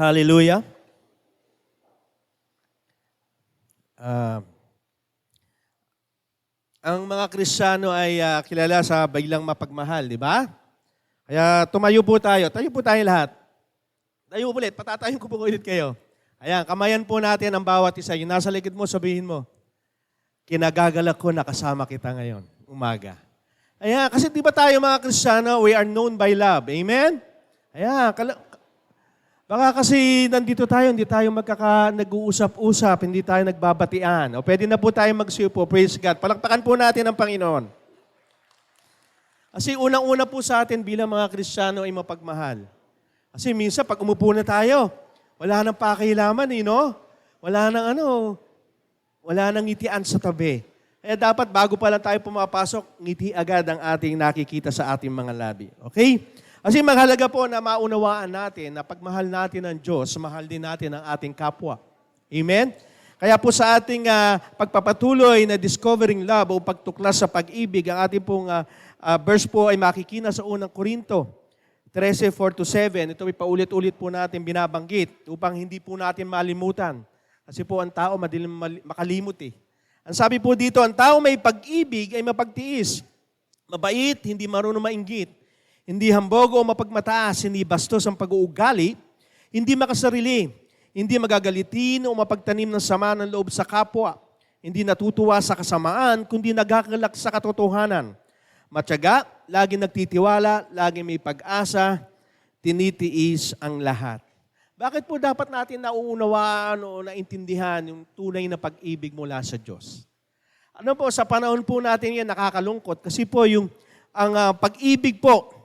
Hallelujah. Ah, ang mga Kristiyano ay kilala sa biglang mapagmahal, di ba? Kaya tumayo po tayo. Tayo po tayo lahat. Tayo ulit. Patatayin ko po ulit kayo. Ayan, kamayan po natin ang bawat isa. Yung nasa likod mo, sabihin mo, kinagagalak ko na kasama kita ngayon, umaga. Ayan, kasi di ba tayo mga Kristiyano, we are known by love. Amen? Ayan, baka kasi nandito tayo, hindi tayo nag-uusap-usap, hindi tayo nagbabatian. O pwede na po tayo magsiupo. Praise God. Palakpakan po natin ang Panginoon. Kasi unang-una po sa atin bilang mga Kristiyano ay mapagmahal. Kasi minsan pag umupo na tayo, wala nang pakialaman, no? Wala nang ngitian sa tabi. Kaya dapat bago pa lang tayo pumapasok, ngiti agad ang ating nakikita sa ating mga labi. Okay? Kasi mahalaga po na maunawaan natin na pagmahal natin ng Diyos, mahal din natin ang ating kapwa. Amen? Kaya po sa ating pagpapatuloy na discovering love o pagtuklas sa pag-ibig, ang ating pong verse po ay makikita sa unang Korinto 13:4-7. Ito ay paulit-ulit po natin binabanggit upang hindi po natin malimutan. Kasi po ang tao madaling makalimot eh. Ang sabi po dito, ang tao may pag-ibig ay mapagtiis. Mabait, hindi marunong mainggit. Hindi hambog o mapagmataas, hindi bastos ang pag-uugali, hindi makasarili, hindi magagalitin o mapagtanim ng sama ng loob sa kapwa, hindi natutuwa sa kasamaan, kundi nagagalak sa katotohanan. Matyaga, lagi nagtitiwala, lagi may pag-asa, tinitiis ang lahat. Bakit po dapat natin nauunawaan o naintindihan yung tunay na pag-ibig mula sa Diyos? Ano po, sa panahon po natin yan nakakalungkot kasi po ang pag-ibig po,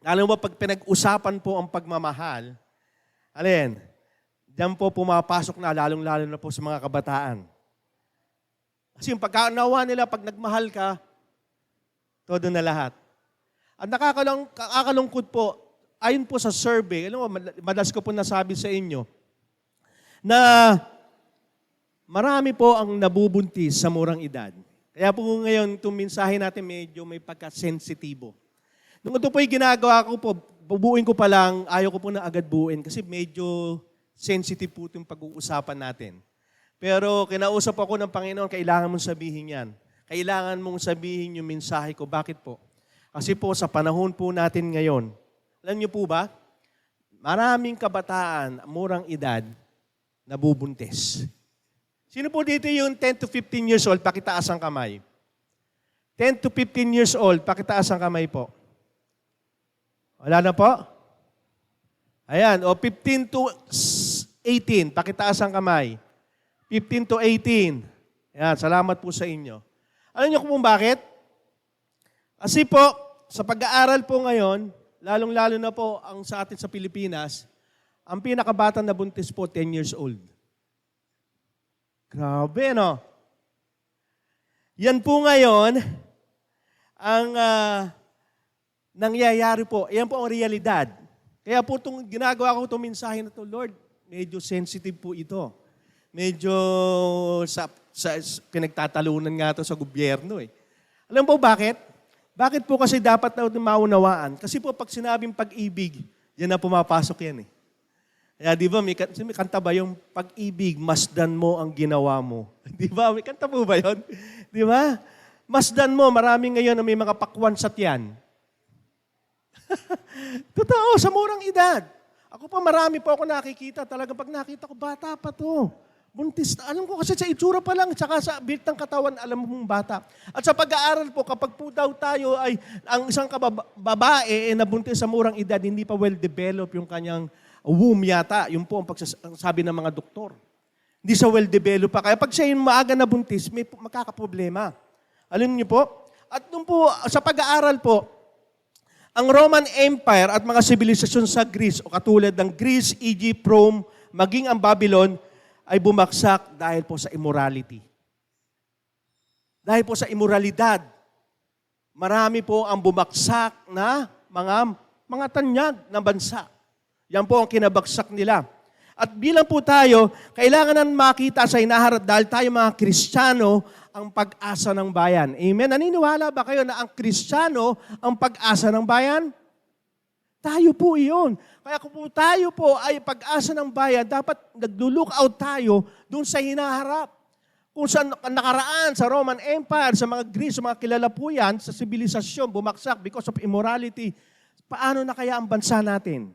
lalo mo pag pinag-usapan po ang pagmamahal, alin, diyan po pumapasok na lalong-lalo na po sa mga kabataan. Kasi yung pagkaunawa nila, pag nagmahal ka, todo na lahat. At nakakalungkot po, ayon po sa survey, alam mo, madalas ko po nasabi sa inyo, na marami po ang nabubuntis sa murang edad. Kaya po ngayon, itong mensahe natin medyo may pagka-sensitibo. Nung ito po yung ginagawa ko po, bubuin ko pa lang, ayaw ko po na agad buuin kasi medyo sensitive po itong pag-uusapan natin. Pero kinausap ako ng Panginoon, kailangan mong sabihin yan. Kailangan mong sabihin yung mensahe ko. Bakit po? Kasi po sa panahon po natin ngayon, alam niyo po ba, maraming kabataan, murang edad, nabubuntis. Sino po dito yung 10 to 15 years old, pakitaas ang kamay? 10 to 15 years old, pakitaas ang kamay po. Wala na po? Ayan, o 15 to 18, pakitaas ang kamay. 15 to 18. Ayan, salamat po sa inyo. Alam niyo kung bakit? Kasi po, sa pag-aaral po ngayon, lalong-lalo na po ang sa atin sa Pilipinas, ang pinakabatang na buntis po, 10 years old. Grabe, no? Yan po ngayon, ang nangyayari po. Yan po ang realidad. Kaya po itong ginagawa ko itong mensahe na ito, Lord, medyo sensitive po ito. Medyo pinagtatalunan nga ito sa gobyerno eh. Alam po bakit? Bakit po kasi dapat na maunawaan? Kasi po pag sinabing pag-ibig, yan na pumapasok yan eh. Kaya di ba, may kanta ba yung pag-ibig, masdan mo ang ginawa mo? Di ba? May kanta po ba yun? Di ba? Masdan mo, marami ngayon na may mga pakwansat yan. Totoo, sa murang edad. Ako pa marami po ako nakikita. Talaga pag nakita ko, bata pa to. Buntis na. Alam ko kasi sa itsura pa lang, tsaka sa built ng katawan, alam mong bata. At sa pag-aaral po, kapag po daw tayo ay ang isang babae nabuntis sa murang edad, hindi pa well-developed yung kanyang womb yata. Yun po ang sabi ng mga doktor. Hindi sa well-developed pa. Kaya pag siya yung maaga nabuntis, may makakaproblema. Alam niyo po? At nung po, sa pag-aaral po, ang Roman Empire at mga sibilisasyon sa Greece o katulad ng Greece, Egypt, Rome, maging ang Babylon ay bumagsak dahil po sa immorality. Dahil po sa immoralidad. Marami po ang bumagsak na mga tanyag ng bansa. Yan po ang kinabagsak nila. At bilang po tayo, kailangan na makita sa hinaharap dahil tayo mga Kristiyano ang pag-asa ng bayan. Amen? Naniniwala ba kayo na ang Kristiyano ang pag-asa ng bayan? Tayo po iyon. Kaya kung po tayo po ay pag-asa ng bayan, dapat nag-look out tayo dun sa hinaharap. Kung sa nakaraan, sa Roman Empire, sa mga Greece, sa mga kilala po yan, sa sibilisasyon, bumaksak because of immorality, paano na kaya ang bansa natin?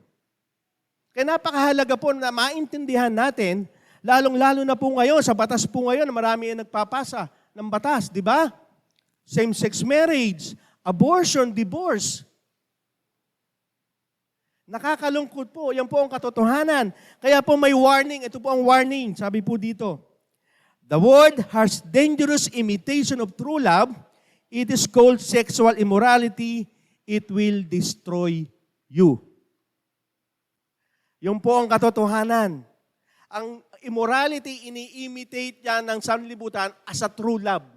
Kaya napakahalaga po na maintindihan natin, lalong-lalo na po ngayon, sa batas po ngayon, marami yung nagpapasa ng batas, di ba? Same-sex marriage, abortion, divorce. Nakakalungkot po. Yan po ang katotohanan. Kaya po may warning. Ito po ang warning. Sabi po dito, the world has dangerous imitation of true love. It is called sexual immorality. It will destroy you. Yung po ang katotohanan. Ang immorality, ini-imitate yan ng sanlibutan as a true love.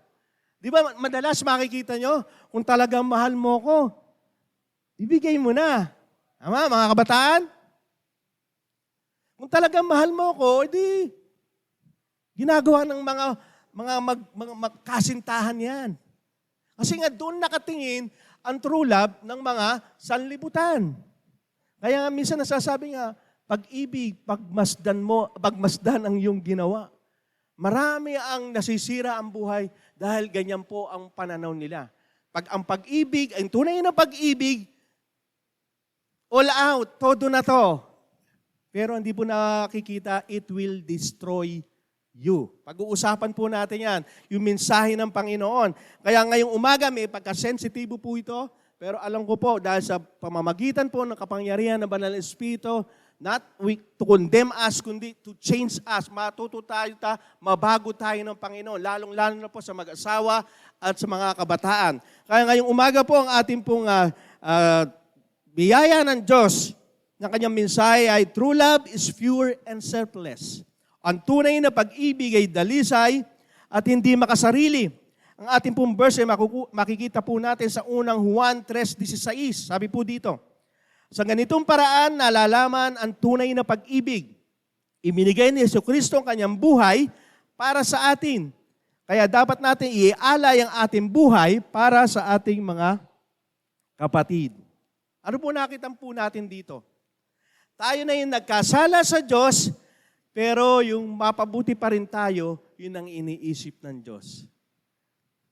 Di ba, madalas makikita nyo, kung talagang mahal mo ko, ibigay mo na. Tama, mga kabataan? Kung talagang mahal mo ko, edi ginagawa ng mga kasintahan yan. Kasi nga doon nakatingin ang true love ng mga sanlibutan. Kaya nga minsan nasasabi nga, pag-ibig, pagmasdan ang iyong ginawa. Marami ang nasisira ang buhay dahil ganyan po ang pananaw nila. Pag ang pag-ibig, ang tunay na pag-ibig, all out, todo na to. Pero hindi po nakikita, it will destroy you. Pag-uusapan po natin yan, yung mensahe ng Panginoon. Kaya ngayong umaga may pagkasensitibo po ito, pero alam ko po, dahil sa pamamagitan po ng kapangyarihan ng Banal na Espiritu, not to condemn us, kundi to change us. Matuto tayo, mabago tayo ng Panginoon, lalong-lalo na po sa mag-asawa at sa mga kabataan. Kaya ngayong umaga po, ang ating pong biyaya ng Diyos ng kanyang mensahe ay true love is pure and selfless. Ang tunay na pag-ibig ay dalisay at hindi makasarili. Ang ating pong verse ay makikita po natin sa unang Juan 3:16. Sabi po dito, sa ganitong paraan nalalaman ang tunay na pag-ibig. Ibinigay ni Jesucristo ang kanyang buhay para sa atin. Kaya dapat natin ialay ang ating buhay para sa ating mga kapatid. Ano po nakita po natin dito? Tayo na yung nagkasala sa Diyos, pero yung mapabuti pa rin tayo, yun ang iniisip ng Diyos.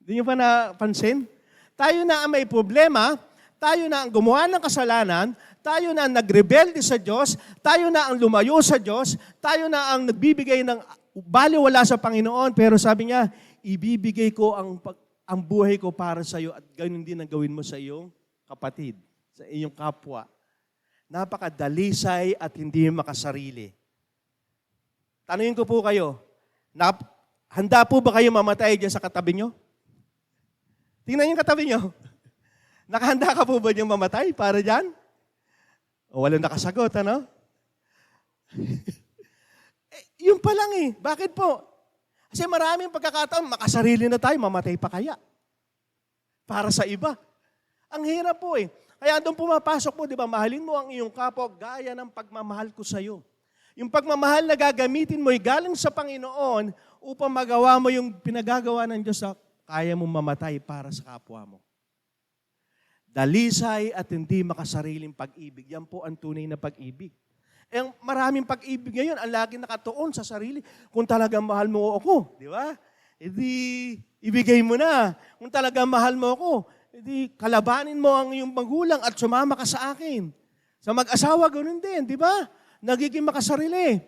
Hindi niyo pa napansin? Tayo na ang may problema, tayo na ang gumawa ng kasalanan, tayo na ang nagrebelde sa Diyos, tayo na ang lumayo sa Diyos, tayo na ang nagbibigay ng baliwala sa Panginoon, pero sabi niya, ibibigay ko ang buhay ko para sa iyo at ganoon din ang gawin mo sa iyong kapatid, sa iyong kapwa. Napakadalisay at hindi makasarili. Tanungin ko po kayo, handa po ba kayo mamatay dyan sa katabi nyo? Tingnan yung katabi nyo. Nakahanda ka po ba niyang mamatay para dyan? O walang nakasagot, ano? Yun pa lang eh. Bakit po? Kasi maraming pagkakataon, makasarili na tayo, mamatay pa kaya? Para sa iba. Ang hirap po eh. Kaya doon pumapasok mo, di ba, mahalin mo ang iyong kapwa gaya ng pagmamahal ko sa iyo. Yung pagmamahal na gagamitin mo ay galing sa Panginoon upang magawa mo yung pinagagawa ng Diyos na kaya mong mamatay para sa kapwa mo. Dalisay at hindi makasariling pag-ibig. Yan po ang tunay na pag-ibig. Eh, maraming pag-ibig ngayon, ang laging nakatuon sa sarili. Kung talagang mahal mo ako, di ba? Hindi ibigay mo na. Kung talagang mahal mo ako, hindi kalabanin mo ang iyong magulang at sumama ka sa akin. Sa mag-asawa, ganoon din, di ba? Nagiging makasarili.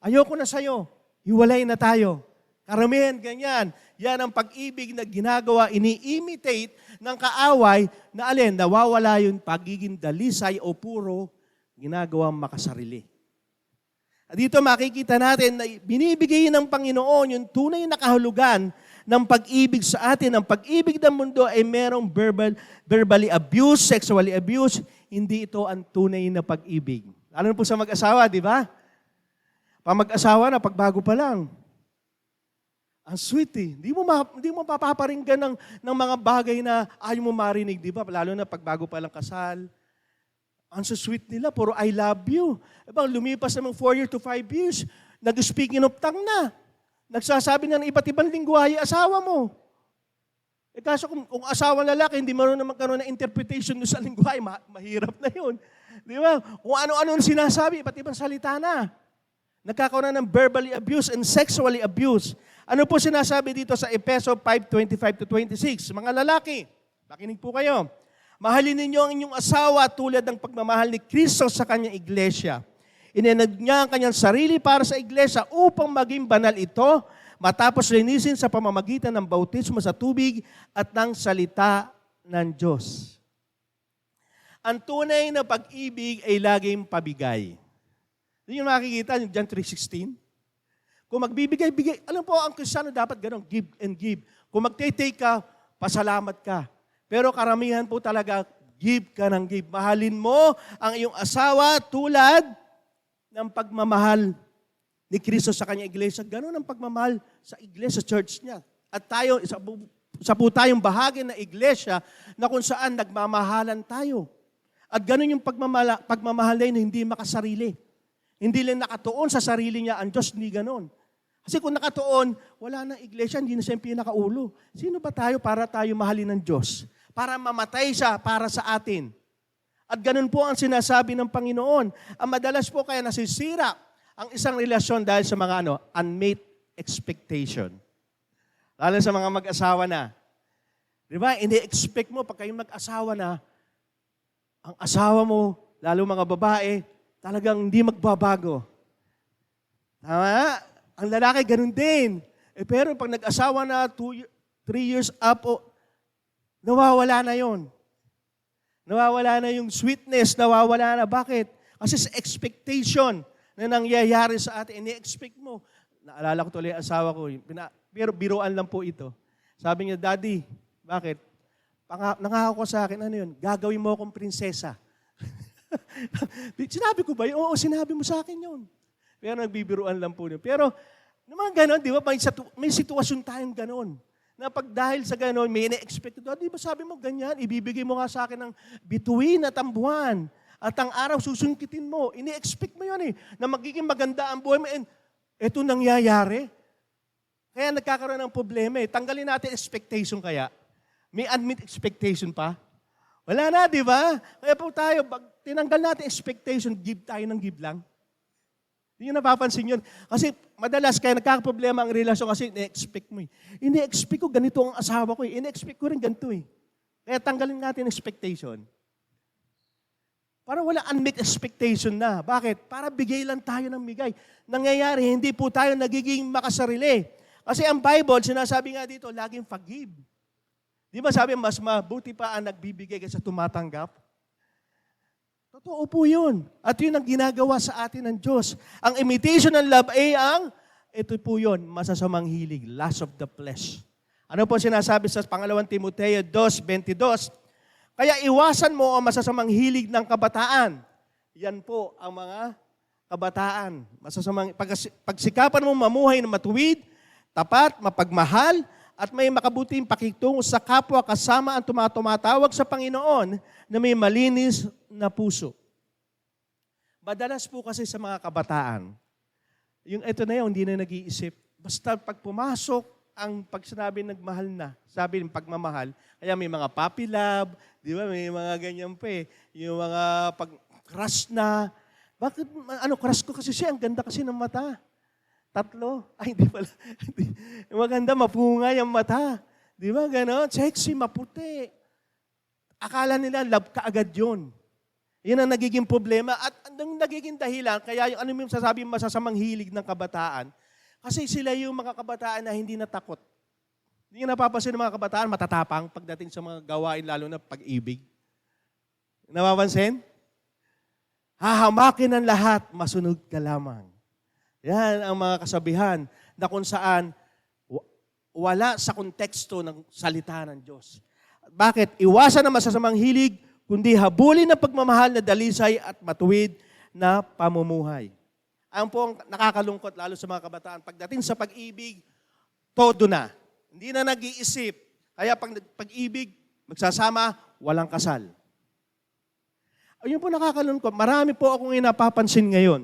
Ayoko na sa'yo. Hiwalay na tayo. Karamihan, ganyan. Yan ang pag-ibig na ginagawa, ini-imitate ng kaaway na alin, nawawala yung pagiging dalisay o puro ginagawa makasarili. At dito makikita natin na binibigay ng Panginoon yung tunay na kahulugan ng pag-ibig sa atin. Ang pag-ibig ng mundo ay merong verbally abuse, sexually abuse. Hindi ito ang tunay na pag-ibig. Lalo po sa mag-asawa, di ba? Pag-mag-asawa na, pagbago pa lang. Ang sweet eh. Hindi mo papaparinggan ng mga bagay na ayaw mo marinig, di ba? Lalo na pagbago pa lang kasal. Ang sweet nila, puro I love you. Diba, lumipas naman 4 years to 5 years, nag-speaking of tongue na. Nagsasabi na ng iba't ibang lingwahe, asawa mo. Eh kaso kung asawa lalaki, hindi marunong magkaroon ng interpretation sa lingwahe, mahirap na yun. Di ba? Kung ano-ano sinasabi, iba't ibang salita na. Nagkakaroon ng verbally abuse and sexually abuse. Ano po sinasabi dito sa Efeso 5:25-26? Mga lalaki, makinig po kayo. Mahalin ninyo ang inyong asawa tulad ng pagmamahal ni Kristo sa kanyang iglesia. Inenag niya ang kanyang sarili para sa iglesia upang maging banal ito, matapos linisin sa pamamagitan ng bautismo sa tubig at ng salita ng Diyos. Ang tunay na pag-ibig ay laging pabigay. Hindi nyo makikita yung John 3:16? Kung magbibigay-bigay, alam po, ang Kristiyano dapat ganun, give and give. Kung magte-take ka, pasalamat ka. Pero karamihan po talaga, give ka ng give. Mahalin mo ang iyong asawa tulad ng pagmamahal ni Kristo sa kanyang iglesia. Ganun ang pagmamahal sa iglesia, church niya. At tayo, isa po tayong bahagi ng iglesia na kung saan nagmamahalan tayo. At ganun yung pagmamahal na yun, hindi makasarili. Hindi lang nakatuon sa sarili niya, ang Diyos hindi ganun. Kasi kung nakatuon, wala na iglesia, hindi na siya yung pinakaulo. Sino ba tayo para tayo mahalin ng Diyos? Para mamatay siya para sa atin. At ganun po ang sinasabi ng Panginoon. Ang madalas po kaya nasisira ang isang relasyon dahil sa mga unmet expectation. Lalo sa mga mag-asawa na. Di ba? Ini-expect mo pag kayong mag-asawa na, ang asawa mo, lalo mga babae, talagang hindi magbabago. Tama? Ang lalaki, ganun din. Pero pag nag-asawa na 3 years up, nawawala na yon. Nawawala na yung sweetness, nawawala na. Bakit? Kasi sa expectation na nangyayari sa atin, ini-expect mo. Naalala ko tuloy ang asawa ko, pero biruan lang po ito. Sabi niya, Daddy, bakit? Nangako ko sa akin, ano yun? Gagawin mo akong prinsesa. Sinabi ko ba yun? Oo, sinabi mo sa akin yun. Pero nagbibiruan lang po yun. Pero, naman ganon, di ba? May sitwasyon tayong ganon. Na pag dahil sa ganon, may ina-expect. Di ba sabi mo ganyan? Ibibigay mo nga sa akin ng bituin at ang buwan. At ang araw susungkitin mo. Ini-expect mo yun na magiging maganda ang buhay mo. And ito nangyayari. Kaya nagkakaroon ng problema Tanggalin natin expectation kaya. May unmet expectation pa. Wala na, di ba? Kaya po tayo, tinanggal natin expectation, give tayo ng give lang. Hindi nyo napapansin yun. Kasi madalas kaya nagkakaproblema ang relasyon kasi ine-expect mo Ine-expect ko ganito ang asawa ko Ine-expect ko rin ganito Kaya tanggalin natin expectation. Para wala unmet expectation na. Bakit? Para bigay lang tayo ng bigay. Nangyayari, hindi po tayo nagiging makasarili. Kasi ang Bible, sinasabi nga dito, laging forgive. Di ba sabi, mas mabuti pa ang nagbibigay kaysa tumatanggap? Totoo po yun. At yun ang ginagawa sa atin ng Diyos. Ang imitation ng love ay ito po yun, masasamang hilig, lust of the flesh. Ano po sinasabi sa 2 Timoteo 2:22? Kaya iwasan mo ang masasamang hilig ng kabataan. Yan po ang mga kabataan. Pagsikapan mo mamuhay na matuwid, tapat, mapagmahal, at may makabuting pakikitungo sa kapwa kasama ang tumatawag sa Panginoon na may malinis na puso. Madalas po kasi sa mga kabataan, yung ito na yun, hindi na nag-iisip. Basta pag pumasok ang pag sinabi nagmahal na, sabi ng pagmamahal, kaya may mga puppy love, di ba? May mga ganyan pa Yung mga pag-crush na. Bakit, crush ko kasi siya, ang ganda kasi ng mata. 3. Ay, hindi pala. Maganda, mapungay ang mata. Di ba, gano'n? Sexy, maputi. Akala nila, love ka agad yun. Yan ang nagiging problema. At ang nagiging dahilan, kaya yung yung sasabi masasamang hilig ng kabataan, kasi sila yung mga kabataan na hindi natakot. Hindi nyo napapansin ng mga kabataan, matatapang pagdating sa mga gawain, lalo na pag-ibig. Napapansin? Hahamakin ang lahat, masunod ka lamang. Yan ang mga kasabihan na kung saan wala sa konteksto ng salita ng Diyos. Bakit? Iwasan ang masasamang hilig, kundi habulin ang pagmamahal na dalisay at matuwid na pamumuhay. Ang pong nakakalungkot lalo sa mga kabataan, pagdating sa pag-ibig, todo na. Hindi na nag-iisip. Kaya pag-ibig, magsasama, walang kasal. Ayun po nakakalungkot. Marami po akong napapansin ngayon.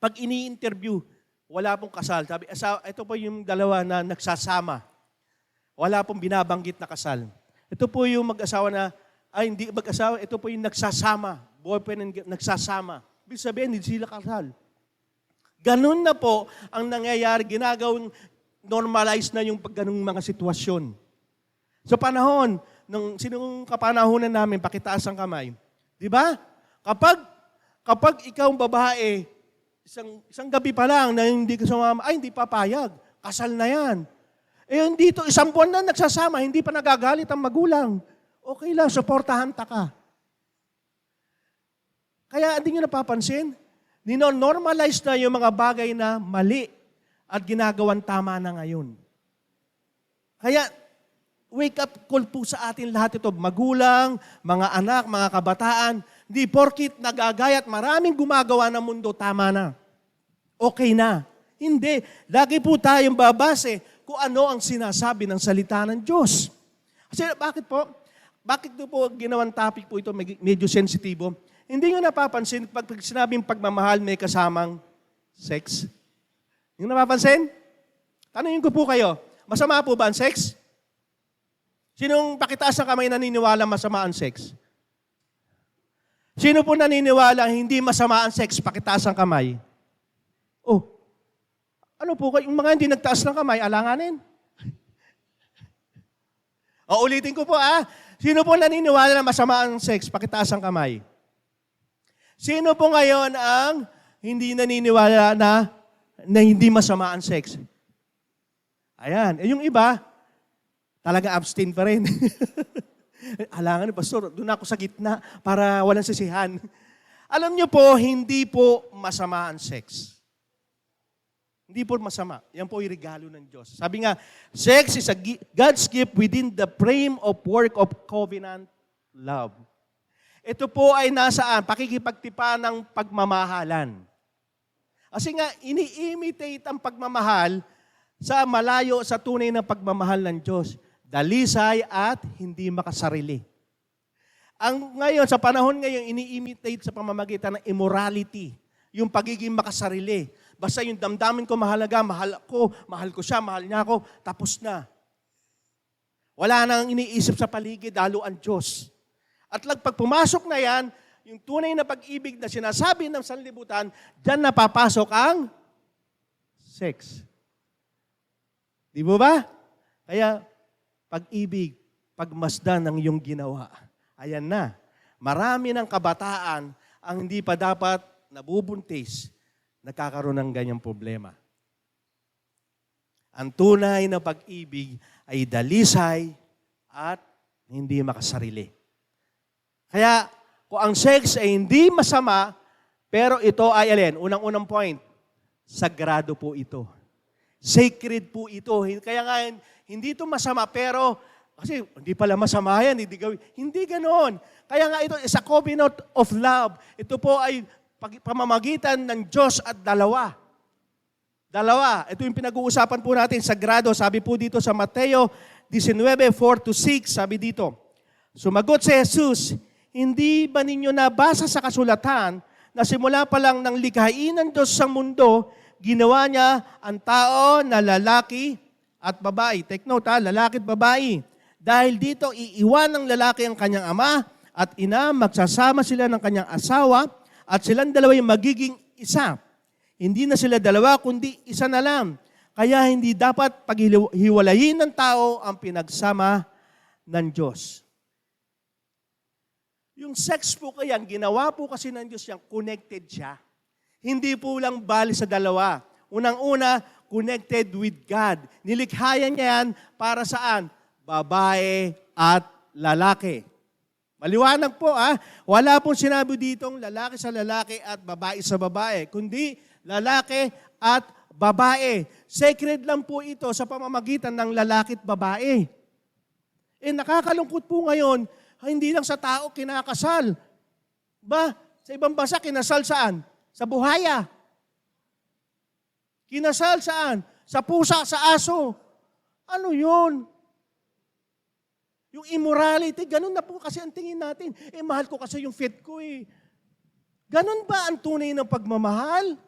Pag ini-interview, wala pong kasal. Sabi, ito po yung dalawa na nagsasama. Wala pong binabanggit na kasal. Ito po yung mag-asawa na ay hindi mag-asawa, ito po yung nagsasama. Boyfriend and nagsasama. Ibig sabihin, hindi sila kasal. Ganun na po ang nangyayari, ginagawang normalize na yung ganung mga sitwasyon. Sa panahon, sinong kapanahonan namin, pakitaas ang kamay. Di ba? Kapag ikaw babae, isang gabi pa lang na hindi ka sumama, ay hindi papayag, kasal na yan. Eh dito, 1 buwan na nagsasama, hindi pa nagagalit ang magulang. Okay lang, suportahan ta ka. Kaya hindi nyo napapansin, nino-normalize na yung mga bagay na mali at ginagawan tama na ngayon. Kaya, wake up call po sa atin lahat ito, magulang, mga anak, mga kabataan, di porkit nagagayat, maraming gumagawa ng mundo, tama na. Okay na. Hindi. Lagi po tayong babase kung ano ang sinasabi ng salita ng Diyos. Kasi bakit po? Bakit po ginawang topic po ito, medyo sensitibo? Hindi nyo napapansin, pag sinabing pagmamahal may kasamang sex? Yung napapansin? Tanungin ko po kayo, masama po ba ang sex? Sinong pakitaas ng kamay naniniwala masama ang sex? Sino po naniniwala hindi masama ang sex, pakitaas ang kamay? Oh, ano po, yung mga hindi nagtaas ng kamay, alanganin. O ulitin ko po sino po naniniwala na masama ang sex, pakitaas ang kamay? Sino po ngayon ang hindi naniniwala na hindi masama ang sex? Ayan. Yung iba, talaga abstain pa rin. Alangan, Pastor, doon ako sa gitna para walang sisihan. Alam niyo po, hindi po masama ang sex. Hindi po masama. Yan po yung regalo ng Diyos. Sabi nga, sex is God's gift within the frame of work of covenant love. Ito po ay nasaan? Pakikipagtipa ng pagmamahalan. Kasi nga, ini-imitate ang pagmamahal sa malayo sa tunay na pagmamahal ng Diyos. Dalisay at hindi makasarili. Ang ngayon, sa panahon ngayon, ini-imitate sa pamamagitan ng immorality. Yung pagiging makasarili. Basta yung damdamin ko mahalaga, mahal ko siya, mahal niya ako, tapos na. Wala nang iniisip sa paligid, lalo ang Diyos. At pag pumasok na yan, yung tunay na pag-ibig na sinasabi ng sanlibutan, dyan napapasok ang sex. Di ba ba? Kaya, pag-ibig, pagmasdan ng iyong ginawa. Ayan na. Marami ng kabataan ang hindi pa dapat nabubuntis, nagkakaroon ng ganyang problema. Ang tunay na pag-ibig ay dalisay at hindi makasarili. Kaya, kung ang sex ay hindi masama, pero ito ay alin? Unang-unang point, sagrado po ito. Sacred po ito. Kaya nga, hindi ito masama, pero, kasi hindi pala masama yan, hindi ganoon. Kaya nga ito is a covenant of love. Ito po ay pamamagitan ng Diyos at dalawa. Ito yung pinag-uusapan po natin, sagrado. Sabi po dito sa Mateo 19:4-6, sabi dito, sumagot si Jesus, hindi ba ninyo nabasa sa kasulatan na simula pa lang ng likhain ng Diyos sa mundo, ginawa niya ang tao na lalaki at babae. Take note lalaki at babae. Dahil dito, iiwan ng lalaki ang kanyang ama at ina, magsasama sila ng kanyang asawa at silang dalawa yung magiging isa. Hindi na sila dalawa, kundi isa na lang. Kaya hindi dapat paghiwalayin ng tao ang pinagsama ng Diyos. Yung sex po kaya, ginawa po kasi ng Diyos yan, connected siya. Hindi po lang bali sa dalawa. Unang-una, connected with God. Nilikhayan niya yan para saan? Babae at lalaki. Maliwanag po Wala pong sinabi ditong lalaki sa lalaki at babae sa babae, kundi lalaki at babae. Sacred lang po ito sa pamamagitan ng lalaki at babae. Nakakalungkot po ngayon, hindi lang sa tao kinakasal. Sa ibang bansa, kinasal saan? Sa buhaya. Kinasal saan? Sa pusa, sa aso. Ano yun? Yung immorality, ganun na po kasi ang tingin natin. Mahal ko kasi yung fit ko Ganun ba ang tunay ng pagmamahal?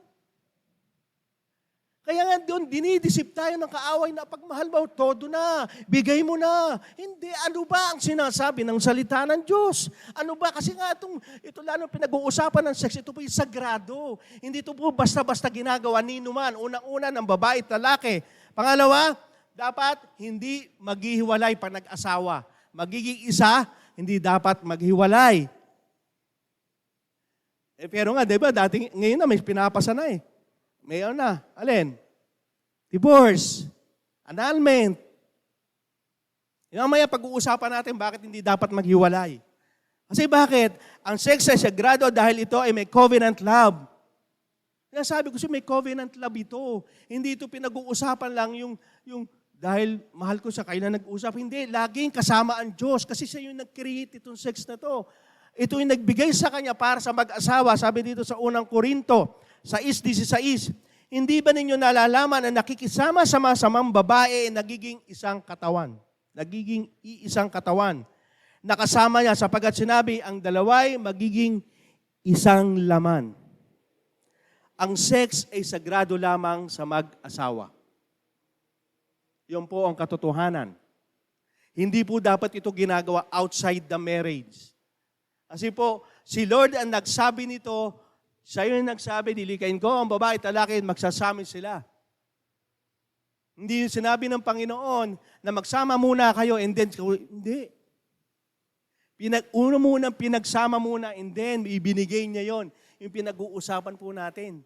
Kaya nga doon, dinidisip tayo ng kaaway na pagmahal mo, todo na, bigay mo na. Hindi, ano ba ang sinasabi ng salita ng Diyos? Ano ba? Kasi nga ito lalo pinag-uusapan ng sex, ito po yung sagrado. Hindi ito po basta-basta ginagawa ni numan. Unang-una ng babae at lalaki. Pangalawa, dapat hindi maghihiwalay pag nag-asawa. Magiging isa, hindi dapat maghiwalay. Pero nga, di ba, ngayon na may pinapasa na eh. Mayon na. Alin? Divorce. Annulment. Yung maya pag-uusapan natin bakit hindi dapat maghiwalay. Kasi bakit? Ang sex ay sagrado dahil ito ay may covenant love. Kaya sabi ko may covenant love ito. Hindi ito pinag-uusapan lang yung dahil mahal ko siya, kailan nag-usap. Hindi, laging kasama ang Diyos kasi siya yung nag-create itong sex na to. Ito yung nagbigay sa kanya para sa mag-asawa. Sabi dito sa unang Korinto, 6:16, hindi ba ninyo nalalaman na nakikisama sa masamang babae nagiging isang katawan? Nagiging iisang katawan. Nakasama niya sapagkat sinabi, ang dalaway magiging isang laman. Ang sex ay sagrado lamang sa mag-asawa. Yun po ang katotohanan. Hindi po dapat ito ginagawa outside the marriage. Kasi po, si Lord ang nagsabi nito, siya yung nagsabi, dilikain ko ang babae at lalaki, magsasama sila. Hindi yung sinabi ng Panginoon na magsama muna kayo and then, hindi. Una muna, pinagsama muna and then, ibinigay niya yon. Yung pinag-uusapan po natin.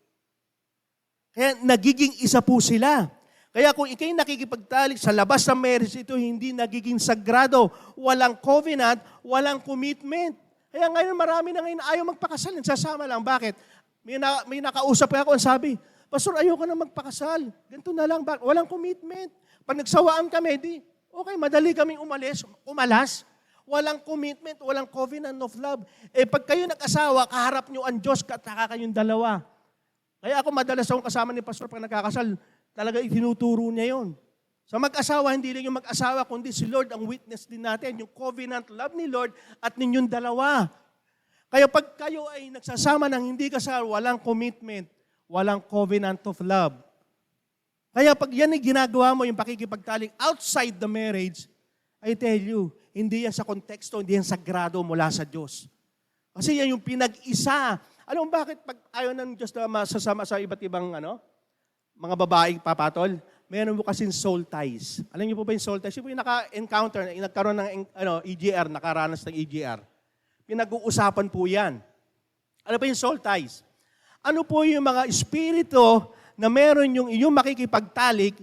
Kaya nagiging isa po sila. Kaya kung ikay nakikipagtalik sa labas ng marriage, ito hindi nagiging sagrado. Walang covenant, walang commitment. Kaya ngayon marami na ngayon ayaw magpakasal, nagsasama lang. Bakit? May nakausap ako, ang sabi, Pastor, ayoko na magpakasal. Ganito na lang. Walang commitment. Pag nagsawaan kami, okay, madali kaming umalas. Walang commitment, walang covenant of love. Pag kayo nag-asawa, kaharap nyo ang Diyos, kataka kayong dalawa. Kaya ako madalas akong kasama ni Pastor pag nagkakasal, talaga itinuturo niya yon. Sa mag-asawa, hindi lang yung mag-asawa, kundi si Lord ang witness din natin, yung covenant love ni Lord at ninyong dalawa. Kaya pag kayo ay nagsasama ng hindi kasal, walang commitment, walang covenant of love. Kaya pag yan ay ginagawa mo, yung pakikipagtalik outside the marriage, I tell you, hindi yan sa konteksto, hindi yan sagrado mula sa Diyos. Kasi yan yung pinag-isa. Alam mo bakit pag ayaw ng Diyos na masasama sa iba't ibang mga babaeng papatol? Meron mo kasing soul ties. Alam niyo po ba yung soul ties? Yung po yung naka-encounter, nagkaroon ng EGR, nakaranas ng EGR. Pinag-uusapan po yan. Ano pa yung soul ties? Ano po yung mga espiritu na meron yung iyong makikipagtalik,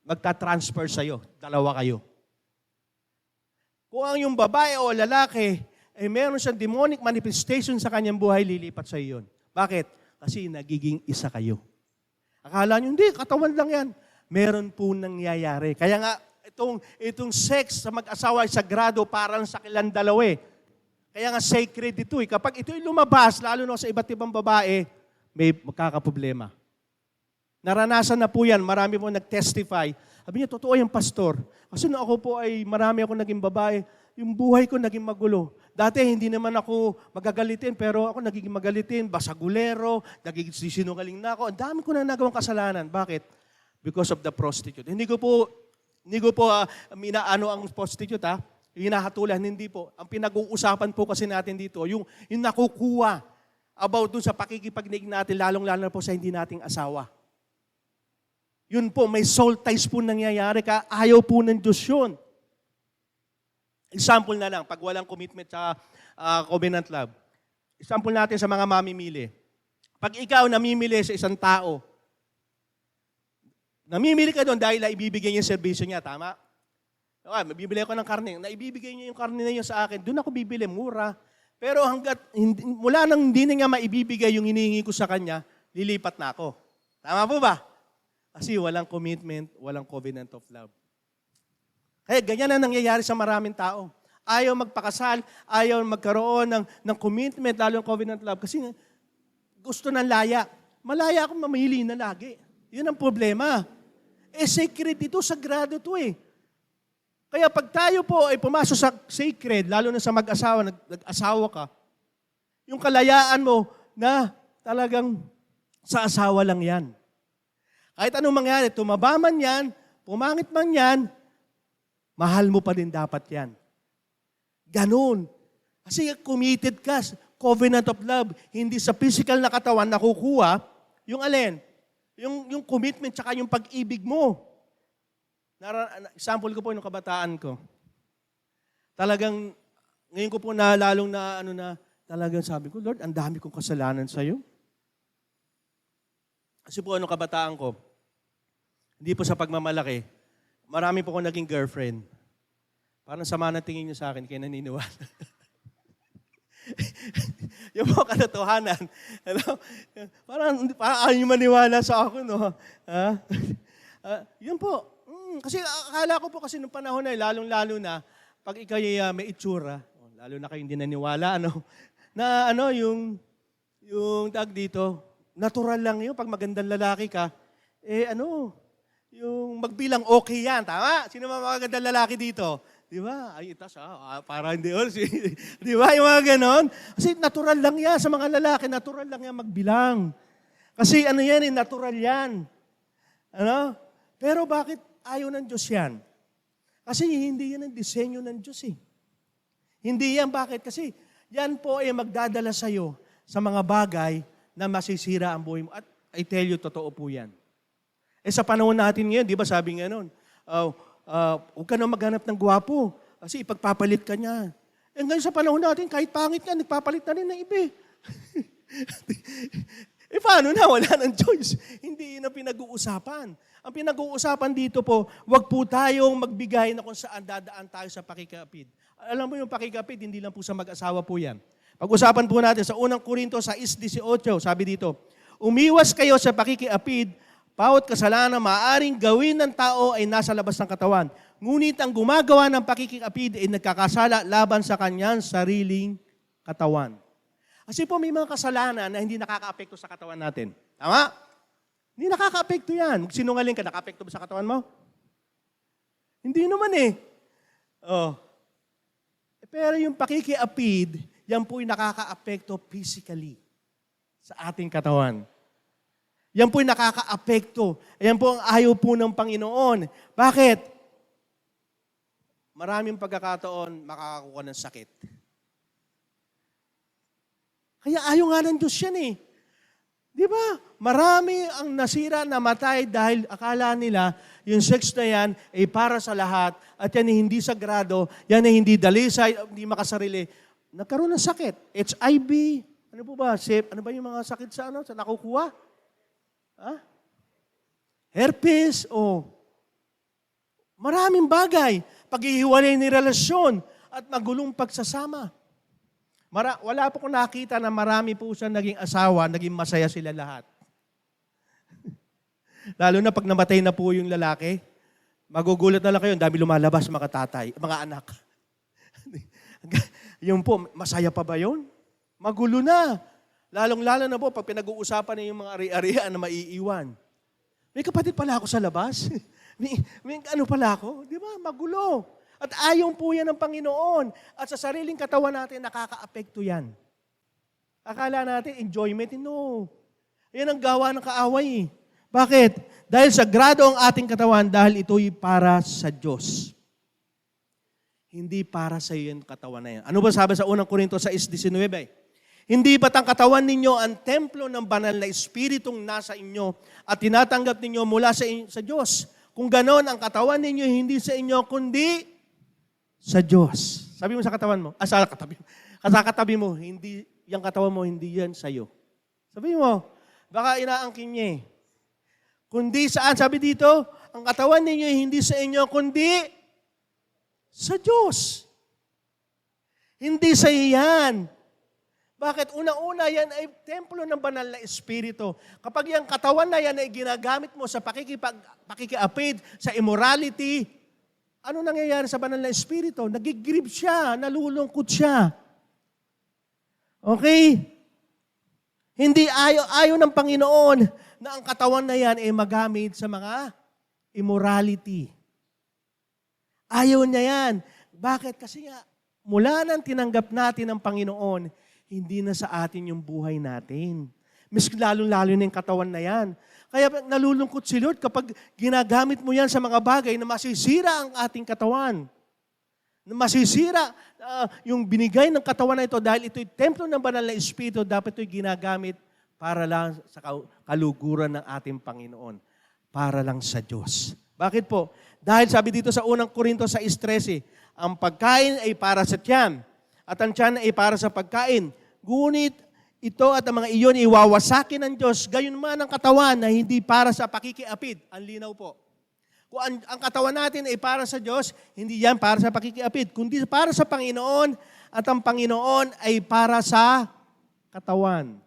magta-transfer sa'yo. Dalawa kayo. Kung ang yung babae o lalaki, meron siyang demonic manifestation sa kanyang buhay, lilipat sa iyo yun. Bakit? Kasi nagiging isa kayo. Akala nyo, hindi, katawan lang yan. Meron po nangyayari. Kaya nga, itong sex sa mag-asawa ay sagrado parang sa kilang dalawa eh. Kaya nga sacred ito eh. Kapag ito'y lumabas, lalo na sa iba't ibang babae, may magkakaproblema. Naranasan na po yan. Marami po nag-testify. Sabi niya, totoo yung pastor. Kasi nung ako po ay marami ako naging babae, yung buhay ko naging magulo. Dati hindi naman ako magagalitin, pero ako nagiging magalitin, basagulero, nagiging sinungaling na ako. Ang dami ko na nagawang kasalanan. Bakit? Because of the prostitute. Hindi ko po minaano ang prostitute hinahatulan, hindi po. Ang pinag-uusapan po kasi natin dito, yung nakukuha about dun sa pakikipagnig natin, lalong-lalo po sa hindi nating asawa. Yun po, may soul ties po nangyayari ka, ayaw po ng Diyos yun. Example na lang, pag walang commitment sa covenant love. Example natin sa mga mamimili. Pag ikaw namimili sa isang tao, namimili ka doon dahil ibibigay niya yung serbisyo niya, tama? Okay, mabibili ako ng karne. Naibibigay niya yung karne na yun sa akin, doon ako bibili, mura. Pero mula nang hindi na nga maibibigay yung hinihingi ko sa kanya, lilipat na ako. Tama po ba? Kasi walang commitment, walang covenant of love. Kaya ganyan na nangyayari sa maraming tao. Ayaw magpakasal, ayaw magkaroon ng commitment, lalo ng covenant love. Kasi gusto ng laya. Malaya akong mamili na lagi. Yun ang problema. Sacred ito, sagrado ito eh. Kaya pag tayo po ay pumasok sa sacred, lalo na sa mag-asawa, nag-asawa ka, yung kalayaan mo na talagang sa asawa lang yan. Kahit anong mangyari, tumaba man yan, pumangit man yan, mahal mo pa din dapat yan. Ganon. Kasi committed ka, covenant of love, hindi sa physical na katawan nakukuha, yung alin? Yung commitment tsaka yung pag-ibig mo. Example ko po yung kabataan ko. Talagang, ngayon ko po talagang sabi ko, Lord, ang dami kong kasalanan sa'yo. Kasi po anong kabataan ko, hindi po sa pagmamalaki, marami po akong naging girlfriend. Parang sama na tingin niyo sa akin, kaya naniniwala. Yung mga katotohanan. Parang ayaw niyo maniwala sa ako, no? Yun po. Kasi akala ko po kasi nung panahon na, lalong-lalo na, pag ikaw may itsura, lalo na kayo hindi naniwala, yung tag dito, natural lang yun, pag magandang lalaki ka, yung magbilang okay yan, tama? Sino mga magandang lalaki dito? Di ba? Ay, itas para hindi di ba? Yung mga ganon. Kasi natural lang yan sa mga lalaki, natural lang yan magbilang. Kasi natural yan. Pero bakit ayaw ng Diyos yan? Kasi hindi yan ang disenyo ng Diyos eh. Hindi yan, bakit? Kasi yan po ay magdadala sa'yo sa mga bagay na masisira ang buhay mo. At I tell you, totoo po yan. Sa panahon natin ngayon, di ba sabi nga nun, huwag ka na maghanap ng gwapo kasi ipagpapalit ka niya. Ngayon sa panahon natin, kahit pangit niya, nagpapalit na rin ng iba. Paano na? Wala ng choice. Hindi yun ang pinag-uusapan. Ang pinag-uusapan dito po, huwag po tayong magbigay na kung saan dadaan tayo sa pakikapid. Alam mo yung pakikapid, hindi lang po sa mag-asawa po yan. Pag-usapan po natin sa unang Korinto 6:18, sabi dito, umiwas kayo sa pakikiapid, bawat kasalanan maaaring gawin ng tao ay nasa labas ng katawan. Ngunit ang gumagawa ng pakikiapid ay nagkakasala laban sa kanyang sariling katawan. Kasi po may mga kasalanan na hindi nakaka-apekto sa katawan natin. Tama? Hindi nakaka-apekto yan. Sinungaling ka, nakaka-apekto ba sa katawan mo? Hindi naman eh. Pero yung pakikiapid, yan po yung nakaka-apekto physically sa ating katawan. Yan po yung nakaka-apekto. Yan po ang ayaw po ng Panginoon. Bakit? Maraming pagkakataon makakakuha ng sakit. Kaya ayaw nga ng Diyos yan eh. Di ba? Marami ang nasira, namatay dahil akala nila yung sex na yan ay para sa lahat at yan ay hindi sagrado, yan ay hindi dalisay, hindi makasarili. Nagkaroon ng sakit. HIV, ano po ba? Ano ba yung mga sakit sa nakukuha? Herpes, maraming bagay. Paghihiwalay ni relasyon at magulong pagsasama. Wala po kong nakita na marami po siya naging asawa, naging masaya sila lahat. Lalo na pag namatay na po yung lalaki, magugulat na lang kayo, dami lumalabas mga tatay, mga anak. Yung po, masaya pa ba yun? Magulo na. Lalong-lalo na po, pag pinag-uusapan na yung mga ari-arian na maiiwan. May kapatid pala ako sa labas. may ano pala ako. Di ba? Magulo. At ayaw po yan ng Panginoon. At sa sariling katawan natin, nakaka-apekto yan. Akala natin, enjoyment. No. Yan ang gawa ng kaaway. Bakit? Dahil sagrado ang ating katawan dahil ito'y para sa Diyos. Hindi para sa iyo yung katawan na yan. Ano ba sabi sa unang Korinto 6:19? Hindi ba't ang katawan ninyo ang templo ng banal na espiritong nasa inyo at tinatanggap ninyo mula sa Diyos? Kung ganon, ang katawan ninyo hindi sa inyo, kundi sa Diyos. Sabi mo sa katawan mo, sa katabi mo, hindi, yung katawan mo, hindi yan sa'yo. Sabi mo, baka inaangkin niya eh. Kundi saan? Sabi dito, ang katawan ninyo hindi sa inyo, kundi sa Diyos. Hindi sa iyan. Bakit? Una-una, yan ay templo ng banal na espiritu. Kapag yung katawan na yan ay ginagamit mo sa pakikiapid, sa immorality, ano nangyayari sa banal na espiritu? Nagigrieve siya, nalulungkot siya. Okay? Hindi ayaw ng Panginoon na ang katawan na yan ay magamit sa mga immorality. Ayaw niya yan. Bakit? Kasi nga, mula nang tinanggap natin ng Panginoon, hindi na sa atin yung buhay natin. Mas lalong-lalo na yung katawan na yan. Kaya nalulungkot si Lord kapag ginagamit mo yan sa mga bagay na masisira ang ating katawan. Na masisira yung binigay ng katawan na ito dahil ito'y templo ng banal na Espiritu, dapat ito'y ginagamit para lang sa kaluguran ng ating Panginoon. Para lang sa Diyos. Bakit po? Dahil sabi dito sa unang Korinto 6:13, ang pagkain ay para sa tiyan at ang tiyan ay para sa pagkain. Ngunit ito at ang mga iyon iwawasakin ng Diyos, gayon man ang katawan na hindi para sa pakikiapid. Ang linaw po. Kung ang katawan natin ay para sa Diyos, hindi yan para sa pakikiapid, kundi para sa Panginoon at ang Panginoon ay para sa katawan.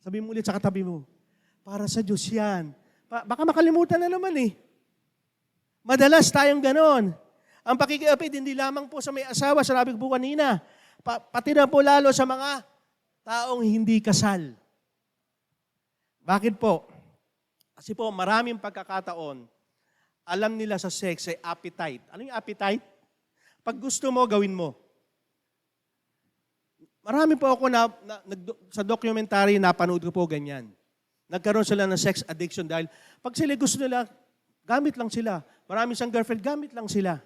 Sabi mo ulit sa katabi mo, para sa Diyos yan. Baka makalimutan na naman eh. Madalas tayong ganon. Ang pakikiapid hindi lamang po sa may asawa, sabi ko po kanina, pati na po lalo sa mga taong hindi kasal. Bakit po? Kasi po maraming pagkakataon, alam nila sa sex ay appetite. Ano yung appetite? Pag gusto mo, gawin mo. Marami po ako sa documentary, napanood ko po ganyan. Nagkaroon sila ng sex addiction dahil pag sila gusto nila, gamit lang sila. Marami siyang girlfriend, gamit lang sila.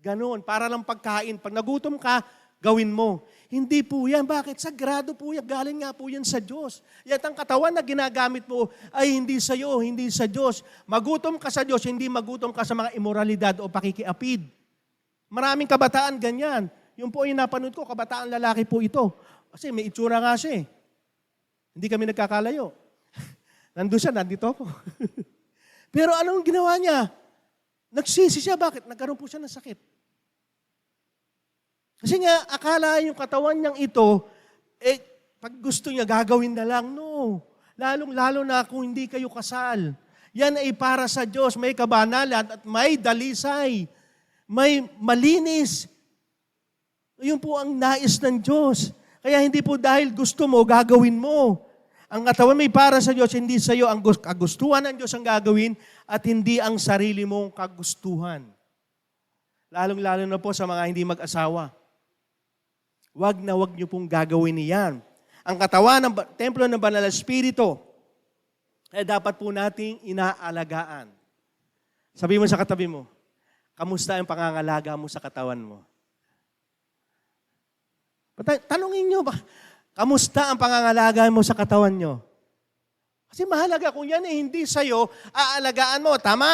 Ganon, para lang pagkain. Pag nagutom ka, gawin mo. Hindi po yan. Bakit? Sagrado po yan. Galing nga po yan sa Diyos. Yan ang katawan na ginagamit mo ay hindi sa iyo, hindi sa Diyos. Magutom ka sa Diyos, hindi magutom ka sa mga imoralidad o pakikiapid. Maraming kabataan ganyan. Yung po yung napanood ko, kabataan lalaki po ito. Kasi may itsura nga siya eh. Hindi kami nagkakalayo. Nandun siya, nandito ako. Pero anong ginawa niya? Nagsisi siya. Bakit? Nagkaroon po siya ng sakit. Kasi nga, akala yung katawan niyang ito, pag gusto niya, gagawin na lang. No. Lalong-lalo na kung hindi kayo kasal. Yan ay para sa Diyos. May kabanalan at may dalisay. May malinis. Yun po ang nais ng Diyos. Kaya hindi po dahil gusto mo, gagawin mo. Ang katawan may para sa Diyos, hindi sa iyo. Ang kagustuhan ng Diyos ang gagawin at hindi ang sarili mong kagustuhan. Lalong-lalo na po sa mga hindi mag-asawa. Wag na wag niyo pong gagawin niyan. Ang katawan ng templo ng Banal na Espiritu ay dapat po nating inaalagaan. Sabi mo sa katabi mo, kamusta ang pangangalaga mo sa katawan mo? Tanungin nyo ba, kamusta ang pangangalaga mo sa katawan nyo? Kasi mahalaga kung yan hindi sa'yo, aalagaan mo. Tama?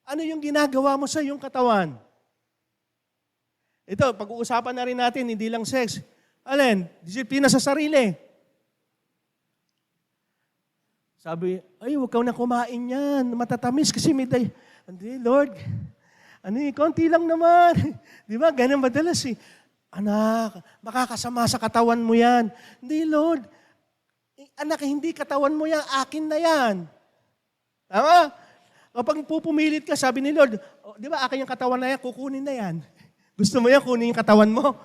Ano yung ginagawa mo sa iyong katawan? Ito, pag-uusapan na rin natin, hindi lang sex. Alin? Disiplina sa sarili. Sabi, ay, huwag ka na kumain yan. Matatamis kasi may Hindi, Lord. Konti lang naman. Di ba? Ganun madalas eh. Anak, makakasama sa katawan mo yan. Hindi, Lord. Anak, hindi katawan mo yan. Akin na yan. Tama? Kapag pupumilit ka, sabi ni Lord, di ba, akin yung katawan na yan, kukunin na yan. Gusto mo yan, kunin yung katawan mo.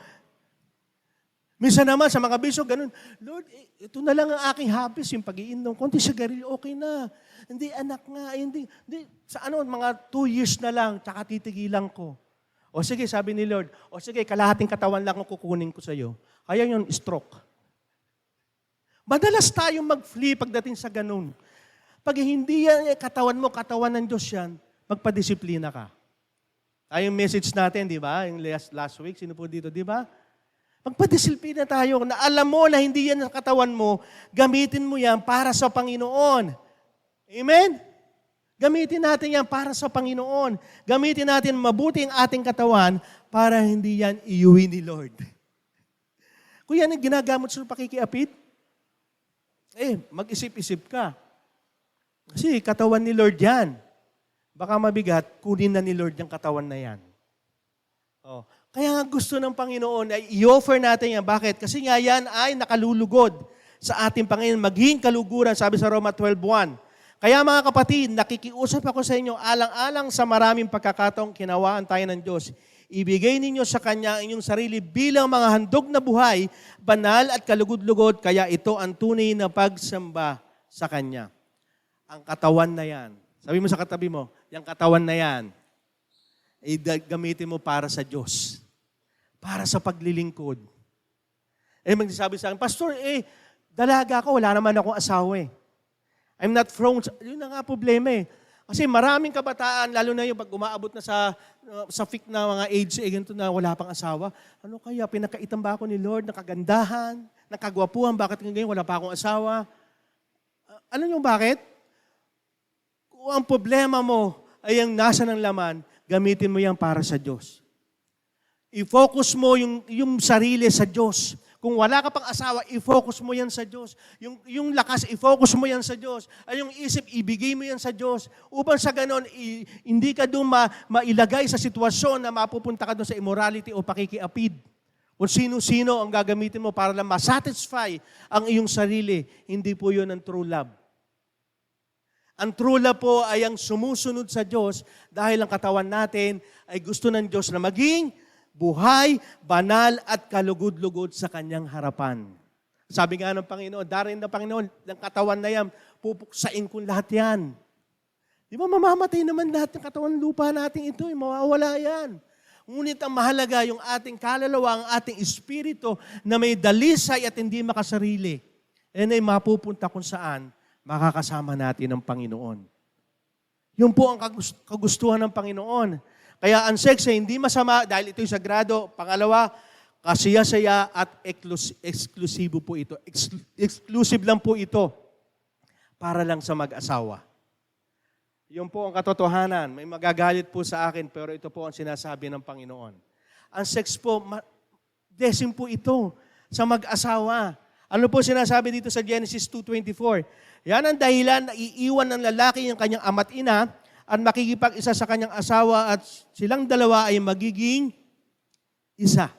Minsan naman, sa mga bisyo, ganun, Lord, ito na lang ang aking habits, yung pag-iinom. Konti sigarilyo, okay na. Hindi, anak nga, hindi. Sa mga 2 years na lang, tsaka titigilan ko. O sige, sabi ni Lord, o sige, kalahating katawan lang ang kukunin ko sa iyo. Kaya yun, stroke. Madalas tayong mag-flee pagdating sa ganun. Pag hindi yan katawan mo, katawan ng Diyos yan, magpadisiplina ka. Ay, yung message natin, di ba? Yung last week, sino po dito, di ba? Magpadisiplina tayo na alam mo na hindi yan ang katawan mo, gamitin mo yan para sa Panginoon. Amen? Gamitin natin yan para sa Panginoon. Gamitin natin mabuti ang ating katawan para hindi yan iuwi ni Lord. Kung yan ang ginagamit sa pakikiapid, mag-isip-isip ka. Kasi katawan ni Lord yan. Baka mabigat, kunin na ni Lord yung katawan na yan. Kaya nga gusto ng Panginoon ay i-offer natin yan. Bakit? Kasi nga yan ay nakalulugod sa ating Panginoon. Maging kaluguran, sabi sa Roma 12:1. Kaya mga kapatid, nakikiusap ako sa inyo, alang-alang sa maraming pagkakataong kinawaan tayo ng Diyos. Ibigay ninyo sa Kanya ang inyong sarili bilang mga handog na buhay, banal at kalugod-lugod, kaya ito ang tunay na pagsamba sa Kanya. Ang katawan na yan. Sabi mo sa katabi mo, yung katawan na yan, gamitin mo para sa Diyos. Para sa paglilingkod. Magsasabi sa akin, Pastor, dalaga ako, wala naman akong asawa eh. I'm not from, yun na nga problema eh. Kasi maraming kabataan, lalo na yung pag umaabot na sa fik na mga age, ganito na wala pang asawa. Ano kaya, pinakaitan ba ako ni Lord, nakagandahan, nakagwapuhan, bakit ngayon wala pa akong asawa? Alam niyo bakit? Kung ang problema mo ay ang nasa ng laman, gamitin mo yan para sa Diyos. I-focus mo yung sarili sa Diyos. Kung wala ka pang asawa, i-focus mo yan sa Diyos. Yung lakas, i-focus mo yan sa Diyos. Ay yung isip, ibigay mo yan sa Diyos. Upang sa ganon, hindi ka doon mailagay sa sitwasyon na mapupunta ka doon sa immorality o pakikiapid. Kung sino-sino ang gagamitin mo para lang masatisfy ang iyong sarili, hindi po yun ang true love. Ang true love po ay ang sumusunod sa Diyos dahil ang katawan natin ay gusto ng Diyos na maging buhay, banal at kalugod-lugod sa kanyang harapan. Sabi nga ng Panginoon, darin ng Panginoon, ng katawan na yan, pupuksain ko lahat yan. Di ba mamamatay naman lahat ng katawan lupa natin ito, mawawala yan. Ngunit ang mahalaga yung ating kaluluwa, ang ating espiritu na may dalisay at hindi makasarili. Yan ay mapupunta kung saan makakasama natin ang Panginoon. Yun po ang kagustuhan ng Panginoon. Kaya ang sex ay hindi masama dahil ito'y sagrado. Pangalawa, kasiya-saya at eksklusibo po ito. Exclusive lang po ito para lang sa mag-asawa. Yun po ang katotohanan. May magagalit po sa akin pero ito po ang sinasabi ng Panginoon. Ang sex po, blessing po ito sa mag-asawa. Ano po sinasabi dito sa Genesis 2:24? Yan ang dahilan na iiwan ng lalaki yung kanyang ama't ina at makikipag-isa sa kanyang asawa at silang dalawa ay magiging isa.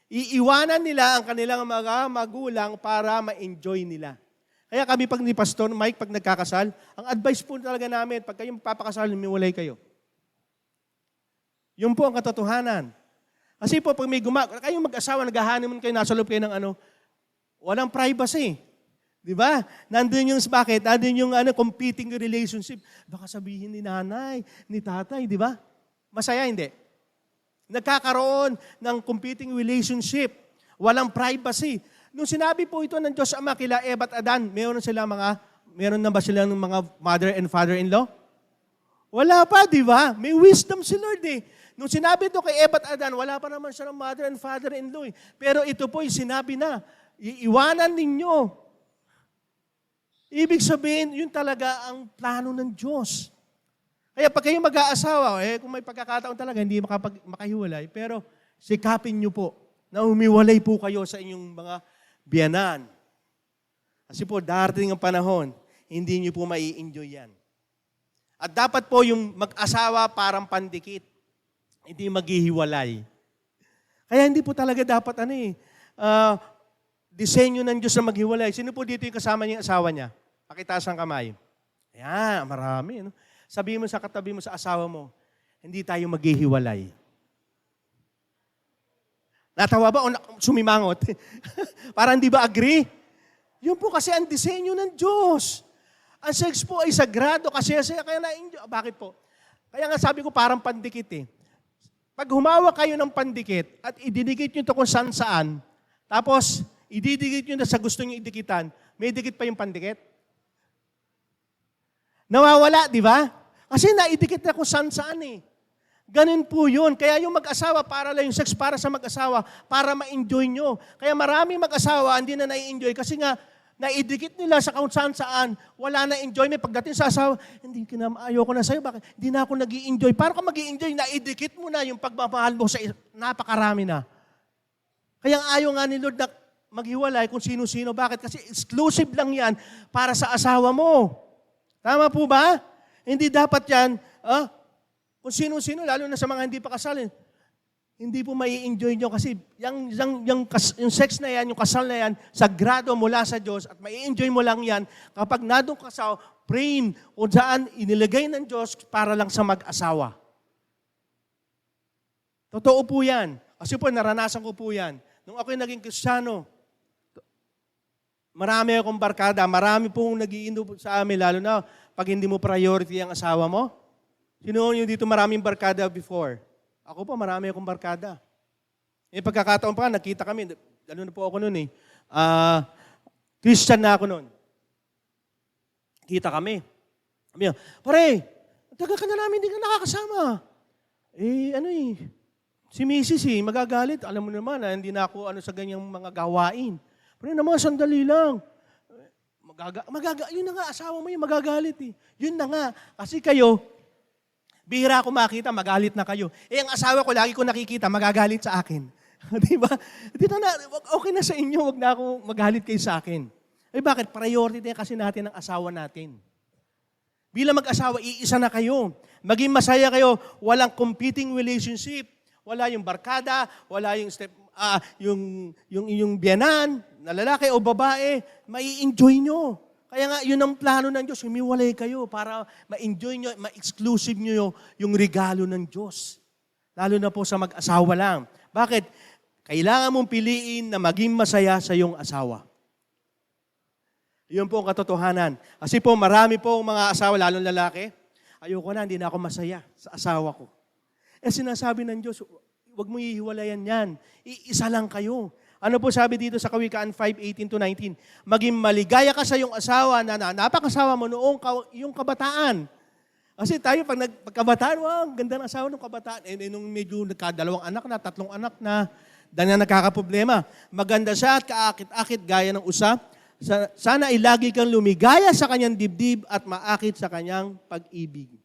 Iiwanan nila ang kanilang mga magulang para ma-enjoy nila. Kaya kami pag ni Pastor Mike, pag nagkakasal, ang advice po talaga namin, pag kayong papakasal, humiwalay kayo. Yun po ang katotohanan. Kasi po, pag may kayong mag-asawa, nag-honeymoon kayo, nasa loob kayo ng walang privacy. Di ba? Nandun yung, bakit? Nandun yung competing relationship. Baka sabihin ni nanay, ni tatay, di ba? Masaya, hindi? Nagkakaroon ng competing relationship. Walang privacy. Nung sinabi po ito ng Diyos Ama kila Eva at Adan, meron na ba sila ng mga mother and father-in-law? Wala pa, di ba? May wisdom si Lord eh. Nung sinabi ito kay Eva at Adan, wala pa naman siya ng mother and father-in-law eh. Pero ito po, sinabi na, iiwanan ninyo. Ibig sabihin, yun talaga ang plano ng Diyos. Kaya pag kayo mag-aasawa, kung may pagkakataon talaga, hindi makahiwalay, pero sikapin nyo po na humiwalay po kayo sa inyong mga biyanan. Kasi po, darating ang panahon, hindi nyo po mai-enjoy yan. At dapat po yung mag-asawa parang pandikit, hindi maghihiwalay. Kaya hindi po talaga dapat disenyo ng Diyos na maghiwalay. Sino po dito yung kasama niya yung asawa niya? Pakitaas ang kamay. Ayan, marami. No? Sabihin mo sa katabi mo sa asawa mo, hindi tayo maghihiwalay. Natawa ba o sumimangot? Parang di ba agree? Yun po kasi ang disenyo ng Diyos. Ang sex po ay sagrado kasi kaya na-enjoy. Bakit po? Kaya nga sabi ko parang pandikit eh. Pag humawak kayo ng pandikit at ididikit nyo ito kung saan-saan, tapos ididikit nyo na sa gusto nyo idikitan, may dikit pa yung pandikit? Nawawala, di ba? Kasi naidikit na kung saan-saan eh. Ganun po yun. Kaya yung mag-asawa, para lang yung sex para sa mag-asawa, para ma-enjoy nyo. Kaya maraming mag-asawa, hindi na nai-enjoy kasi nga, naidikit nila sa kung saan-saan, wala na enjoyment. Pagdating sa asawa, ayoko na sa'yo, bakit? Hindi na ako nag-i-enjoy. Para ka mag-i-enjoy, naidikit mo na yung pagmamahal mo sa napakarami na. Kaya ayaw nga ni Lord na maghiwalay kung sino-sino. Bakit? Kasi exclusive lang yan para sa asawa mo. Tama po ba? Hindi dapat yan, kung sino-sino, lalo na sa mga hindi pa kasal, hindi po mai-enjoy nyo kasi yung sex na yan, yung kasal na yan, sagrado mula sa Diyos at mai-enjoy mo lang yan kapag nadong kasal, praying o dyan inilagay ng Diyos para lang sa mag-asawa. Totoo po yan. Kasi po, naranasan ko po yan. Nung ako'y naging Kristiyano, marami akong barkada, marami pong nag-iinom sa amin, lalo na pag hindi mo priority ang asawa mo. Sino nyo dito maraming barkada before? Ako po, marami akong barkada. Pagkakataon pa, nakita kami, lalo na po ako noon eh. Christian na ako noon. Kita kami. Sabi niya, pare, tagal ka na namin, hindi ka nakakasama. Si Mrs. magagalit. Alam mo naman, hindi na ako sa ganyang mga gawain. Pero naman, sandali lang. Yun na nga, asawa mo yung magagalit eh. Yun na nga. Kasi kayo, bihira ako makita, magalit na kayo. Ang asawa ko, lagi ko nakikita, magagalit sa akin. Di ba? Dito na, okay na sa inyo, wag na ako magalit kayo sa akin. Bakit? Priority din kasi natin ang asawa natin. Bilang mag-asawa, iisa na kayo. Maging masaya kayo, walang competing relationship. Wala yung barkada, wala yung yung biyanan, na lalaki o babae, mai-enjoy nyo. Kaya nga, yun ang plano ng Diyos, humiwalay kayo para ma-enjoy nyo, ma-exclusive nyo yung regalo ng Diyos. Lalo na po sa mag-asawa lang. Bakit? Kailangan mong piliin na maging masaya sa iyong asawa. Yun po ang katotohanan. Kasi po, marami po mga asawa, lalong lalaki, ayoko na, hindi na ako masaya sa asawa ko. Sinasabi ng Diyos, huwag mo hihiwalayan yan. Iisa lang kayo. Ano po sabi dito sa Kawikaan 5:18-19? Maging maligaya ka sa iyong asawa na napakasawa mo noong yung kabataan. Kasi tayo, pagkabataan, wow, ganda ng asawa ng kabataan. Nung medyo nagkadalawang anak na, 3 anak na, dahil na nagkakaproblema. Maganda siya at kaakit-akit gaya ng usa. Sana ay lagi kang lumigaya sa kanyang dibdib at maakit sa kanyang pag-ibig.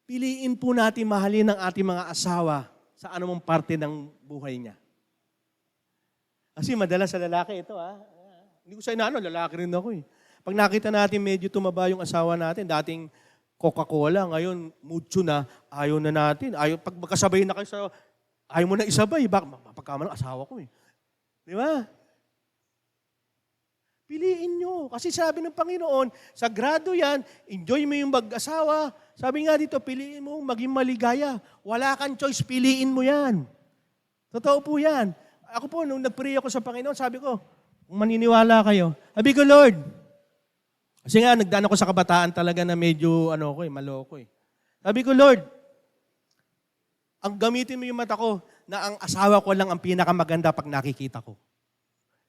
Piliin po natin mahalin ang ating mga asawa sa anumang parte ng buhay niya. Kasi madalas sa lalaki ito, Hindi ko sa inaano, lalaki rin ako eh. Pag nakita natin medyo tumaba yung asawa natin, dating Coca-Cola, ngayon mucho na, ayaw na natin. Pag magkasabay na kayo sa, ayaw mo na isabay, mapagkama ng asawa ko eh. Di ba? Piliin nyo. Kasi sabi ng Panginoon, sagrado yan, enjoy mo yung mag-asawa. Sabi nga dito, piliin mo maging maligaya. Wala kang choice, piliin mo yan. Totoo po yan. Ako po, nung nag-pray ako sa Panginoon, sabi ko, kung maniniwala kayo, sabi ko, Lord, kasi nga, nagdaan ako sa kabataan talaga na medyo, maloko eh. Sabi ko, Lord, ang gamitin mo yung mata ko na ang asawa ko lang ang pinakamaganda pag nakikita ko.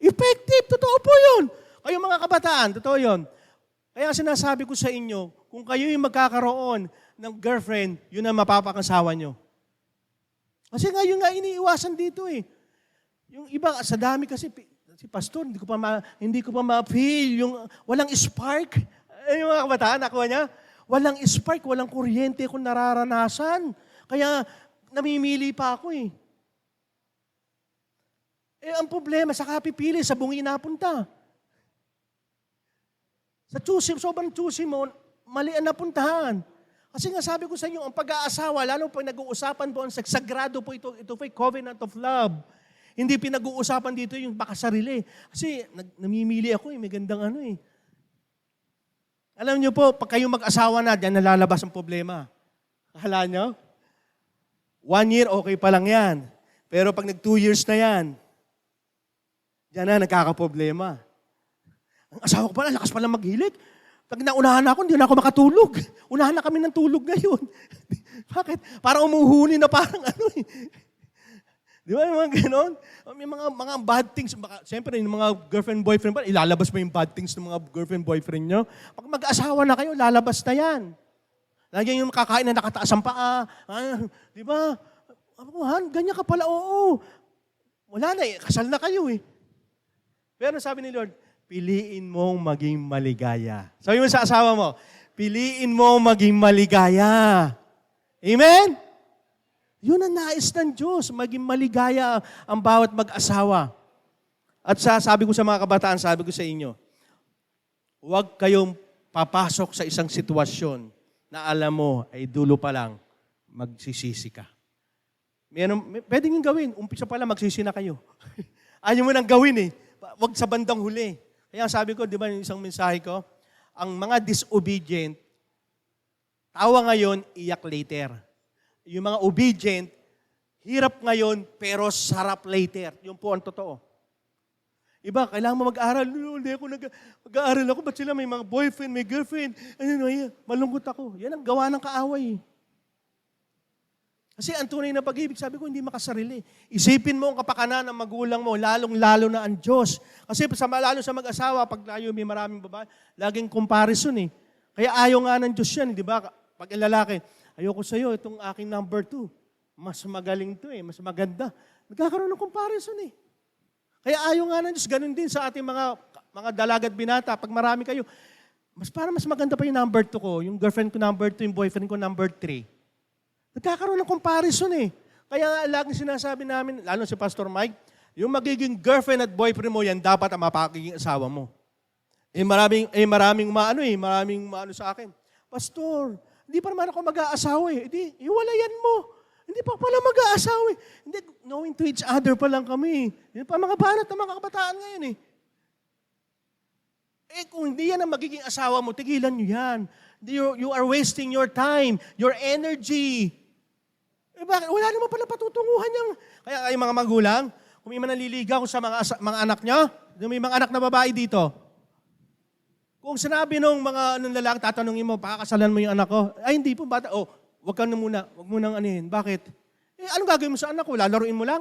Effective, totoo po yun. Kayo mga kabataan, totoo yun. Kaya sinasabi ko sa inyo, kung kayo yung magkakaroon ng girlfriend, yun ang mapapangasawa nyo. Kasi nga, yun nga iniiwasan dito eh. Yung iba, sa dami kasi, si pastor, hindi ko pa ma-feel, yung walang spark. Yung mga kabataan, nakuha niya, walang spark, walang kuryente kung nararanasan. Kaya, namimili pa ako eh. Ang problema, sa kapipili, sa bungi napunta. Sa choosy, sobrang choosy mo, mali ang napuntahan. Kasi nga sabi ko sa inyo, ang pag-aasawa, lalo pag nag-uusapan po, ang sagrado po ito po ay covenant of love. Hindi pinag-uusapan dito yung baka sarili. Kasi namimili ako may gandang Alam niyo po, pag kayo mag-asawa na, diyan nalalabas ang problema. Akala niyo? 1 year, okay pa lang yan. Pero pag 2 years na yan, diyan na nagkakaproblema. Ang asawa ko pala, lakas pala maghilig. Pag naunahan ako, hindi na ako makatulog. Unahan na kami ng tulog ngayon. Bakit? Para umuhuli na parang Di ba yung mga ganon? May mga bad things. Siyempre, yung mga girlfriend-boyfriend pa, ilalabas mo yung bad things ng mga girlfriend-boyfriend nyo. Pag mag-asawa na kayo, lalabas na yan. Lagyan yung makakain na nakataas ang paa. Di ba? Ganyan ka pala, oo. Wala na kasal na kayo eh. Pero sabi ni Lord, piliin mong maging maligaya. Sabi mo sa asawa mo, piliin mong maging maligaya. Amen? Yun ang nais ng Diyos, maging maligaya ang bawat mag-asawa. At sabi ko sa mga kabataan, sabi ko sa inyo, huwag kayong papasok sa isang sitwasyon na alam mo ay dulo pa lang, magsisisi ka. Pwede nyo gawin, umpisa pa lang magsisi na kayo. Ayaw mo nang gawin eh. Huwag sa bandang huli. Kaya sabi ko, di ba yung isang mensahe ko, ang mga disobedient, tawa ngayon, iyak later. Yung mga obedient, hirap ngayon, pero sarap later. Yun po ang totoo. Iba, kailangan mo mag-aral. Hindi ako mag-aaral ako. Ba't sila may mga boyfriend, may girlfriend? Malungkot ako. Yan ang gawa ng kaaway. Kasi ang tunay na pag-ibig, sabi ko, hindi makasarili. Isipin mo ang kapakanan ng magulang mo, lalong-lalo na ang Diyos. Kasi lalo sa mag-asawa, pag tayo may maraming babae, laging comparison eh. Kaya ayaw nga ng Diyos yan, di ba? Pag ang lalaki, ayoko sa'yo, itong aking number 2. Mas magaling to eh, mas maganda. Nagkakaroon ng comparison eh. Kaya ayaw nga ng Diyos, ganun din sa ating mga dalagat binata. Pag marami kayo, mas maganda pa yung number 2 ko, yung girlfriend ko number 2, yung boyfriend ko number 3. Nagkakaroon ng comparison eh. Kaya nga laging sinasabi namin, lalo si Pastor Mike, yung magiging girlfriend at boyfriend mo, yan dapat ang mapakiging asawa mo. Maraming maano sa akin. Pastor, hindi pa naman ako mag-aasawa eh. Hindi, iwalayan mo. Hindi pa pala mag-aasawa eh. Hindi, knowing to each other pa lang kami. Hindi pa mga banat na mga kabataan ngayon eh. Kung hindi yan ang magiging asawa mo, tigilan nyo yan. You are wasting your time, your energy. Bakit? Wala naman pala patutunguhan yan. Kaya kayo mga magulang, kung may manaliligaw sa mga anak nyo, may mga anak na babae dito, kung sinabi nung mga lalaki, tatanungin mo, pakakasalan mo yung anak ko, ay hindi po, bata, wag ka na muna, wag mo nang anihin. Bakit? Anong gagawin mo sa anak ko? Lalaruin mo lang?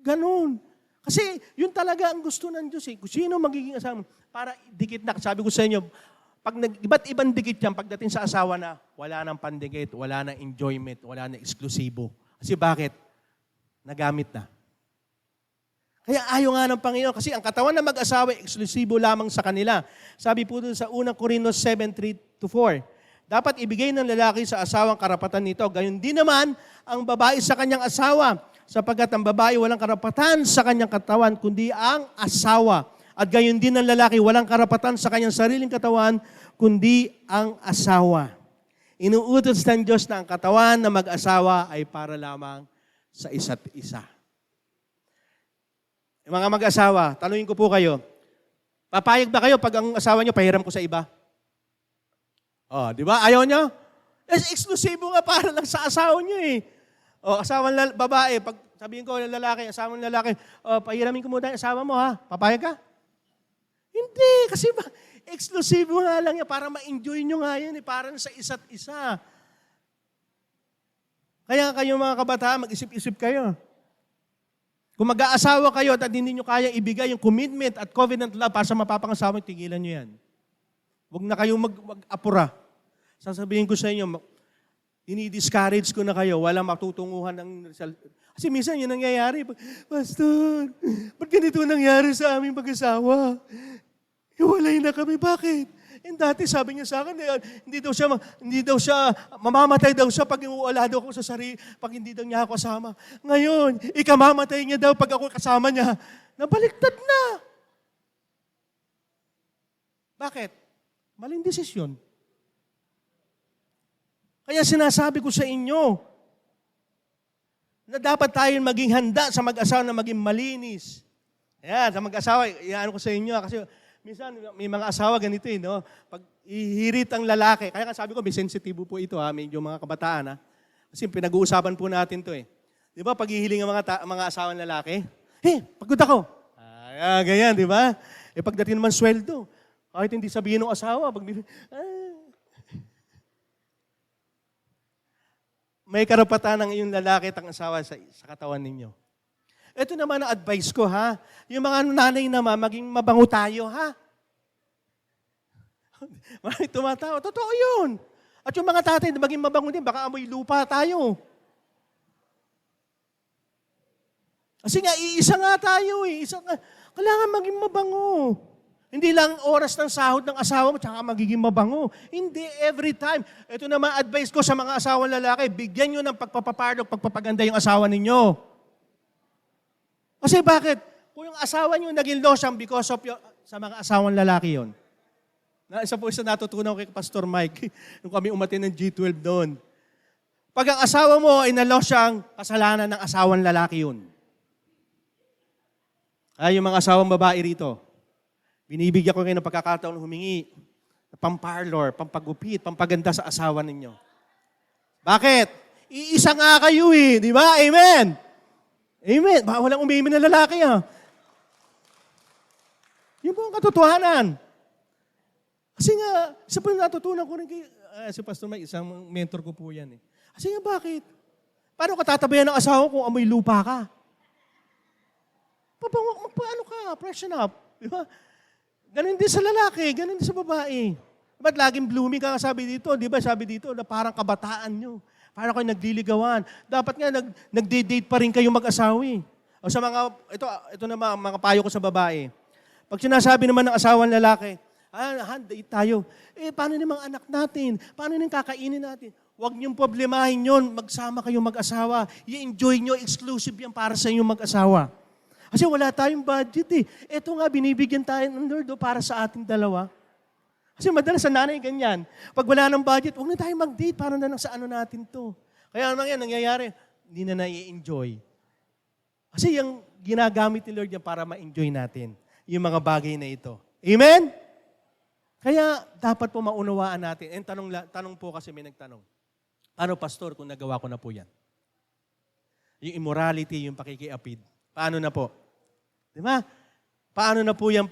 Ganon. Kasi yun talaga ang gusto ng Diyos eh. Kung sino magiging asawa mo, para dikit na, sabi ko sa inyo, pag iba't ibang dikit yan, pagdating sa asawa na, wala nang pandikit, wala nang enjoyment, wala nang eksklusibo. Kasi bakit? Nagamit na. Kaya ayaw nga ng Panginoon, kasi ang katawan na mag-asawa, eksklusibo lamang sa kanila. Sabi po doon sa 1 Corintios 7:3-4, dapat ibigay ng lalaki sa asawang karapatan nito. Gayon din naman ang babae sa kanyang asawa, sapagkat ang babae walang karapatan sa kanyang katawan, kundi ang asawa. At gayon din ang lalaki, walang karapatan sa kanyang sariling katawan, kundi ang asawa. Inuutos ng Diyos na ang katawan na mag-asawa ay para lamang sa isa't isa. Mga mag-asawa, tanungin ko po kayo, papayag ba kayo pag ang asawa nyo pahiram ko sa iba? Di ba? Ayaw nyo? Eksklusibo nga para lang sa asawa nyo eh. Asawang babae, pag sabihin ko ng lalaki, asawang lalaki, pahiramin ko muna yung asawa mo ha, papayag ka? Hindi, kasi eksklusibo nga lang yan para ma-enjoy nyo nga yan, para sa isa't isa. Kaya kayo mga kabataan, mag-isip-isip kayo. Kung mag-aasawa kayo at hindi nyo kaya ibigay yung commitment at covenant love para sa mapapangasawa, tigilan nyo yan. Huwag na kayong mag-apura. Sasabihin ko sa inyo, ini-discourage ko na kayo, walang matutunguhan ng result. Kasi minsan yun nangyayari. Pastor, ba't ganito nangyari sa aming mag-asawa? Hiwalay na kami. Bakit? Dati sabi niya sa akin, hindi daw siya, mamamatay daw siya pag iuwala daw ako sa sarili, pag hindi daw niya ako kasama. Ngayon, ikamamatay niya daw pag ako kasama niya. Nabaliktad na. Bakit? Maling desisyon. Kaya sinasabi ko sa inyo, na dapat tayo maging handa sa mag-asawa na maging malinis. Ayan, sa mag-asawa, iyan ko sa inyo, kasi minsan, may mga asawa ganito no? Pag ihirit ang lalaki, kaya sabi ko, may sensitibo po ito medyo mga kabataan Kasi pinag-uusapan po natin to Di ba, pag ihiling ang mga asawang lalaki, pagod ako. Ganyan, di ba? Pagdating naman sweldo, kahit hindi sabihin ng asawa, may karapatan ng iyong lalaki at ang asawa sa katawan ninyo. Ito naman ang advice ko, Yung mga nanay naman, maging mabango tayo, Maraming tumatawa. Totoo yun. At yung mga tatay, maging mabango din, baka amoy lupa tayo. Kasi nga, iisa nga tayo Kailangan maging mabango. Hindi lang oras ng sahod ng asawa mo, tsaka magiging mabango. Hindi, every time. Ito naman advice ko sa mga asawang lalaki, bigyan nyo ng pagpapapardo, pagpapaganda yung asawa ninyo. Kasi bakit? Kung yung asawa nyo naging losyang because of sa mga asawang lalaki yon. Isa po natutunan ko kay Pastor Mike nung kami umatin ng G12 doon. Pag ang asawa mo ay nalosyang, kasalanan ng asawang lalaki yun. Yung mga asawang babae rito, binibigyan ko kayo ng pagkakataon humingi pamparlor, pampagupit, pampaganda sa asawa ninyo. Bakit? Iisa nga kayo di ba? Amen! Amen. Walang umiimin na lalaki Yun po ang katotohanan. Kasi nga, isa pa yung natutunan ko rin si Pastor Mike, isang mentor ko po yan eh. Kasi nga, bakit? Paano ka tatabayan ng asawa kung amoy lupa ka? Paano ka? Freshen up. Di ba? Ganon din sa lalaki, ganon din sa babae. Ba't laging blooming ka sabi dito? Di ba sabi dito na parang kabataan nyo. Parang kayo nagliligawan. Dapat nga nagde-date pa rin kayo mag-asawa eh. O sa mga, ito naman, mga payo ko sa babae. Pag sinasabi naman ng asawang lalaki, date tayo. Paano namang anak natin? Paano nang kakainin natin? Huwag niyong problemahin yon. Magsama kayong mag-asawa. I-enjoy nyo, exclusive yan para sa inyong mag-asawa. Kasi wala tayong budget eh. Ito nga, binibigyan tayo ng Lord para sa ating dalawa. Kasi madalas sa nanay ganyan. Pag wala ng budget, huwag na tayo mag-date para na lang sa ano natin to. Kaya naman yan, nangyayari, hindi na nai-enjoy. Kasi yung ginagamit ni Lord yan para ma-enjoy natin yung mga bagay na ito. Amen? Kaya dapat po maunawaan natin. And tanong po kasi may nagtanong. Ano, Pastor, kung nagawa ko na po yan? Yung immorality, yung pakikiapid. Paano na po? Di ba? Paano na po yan,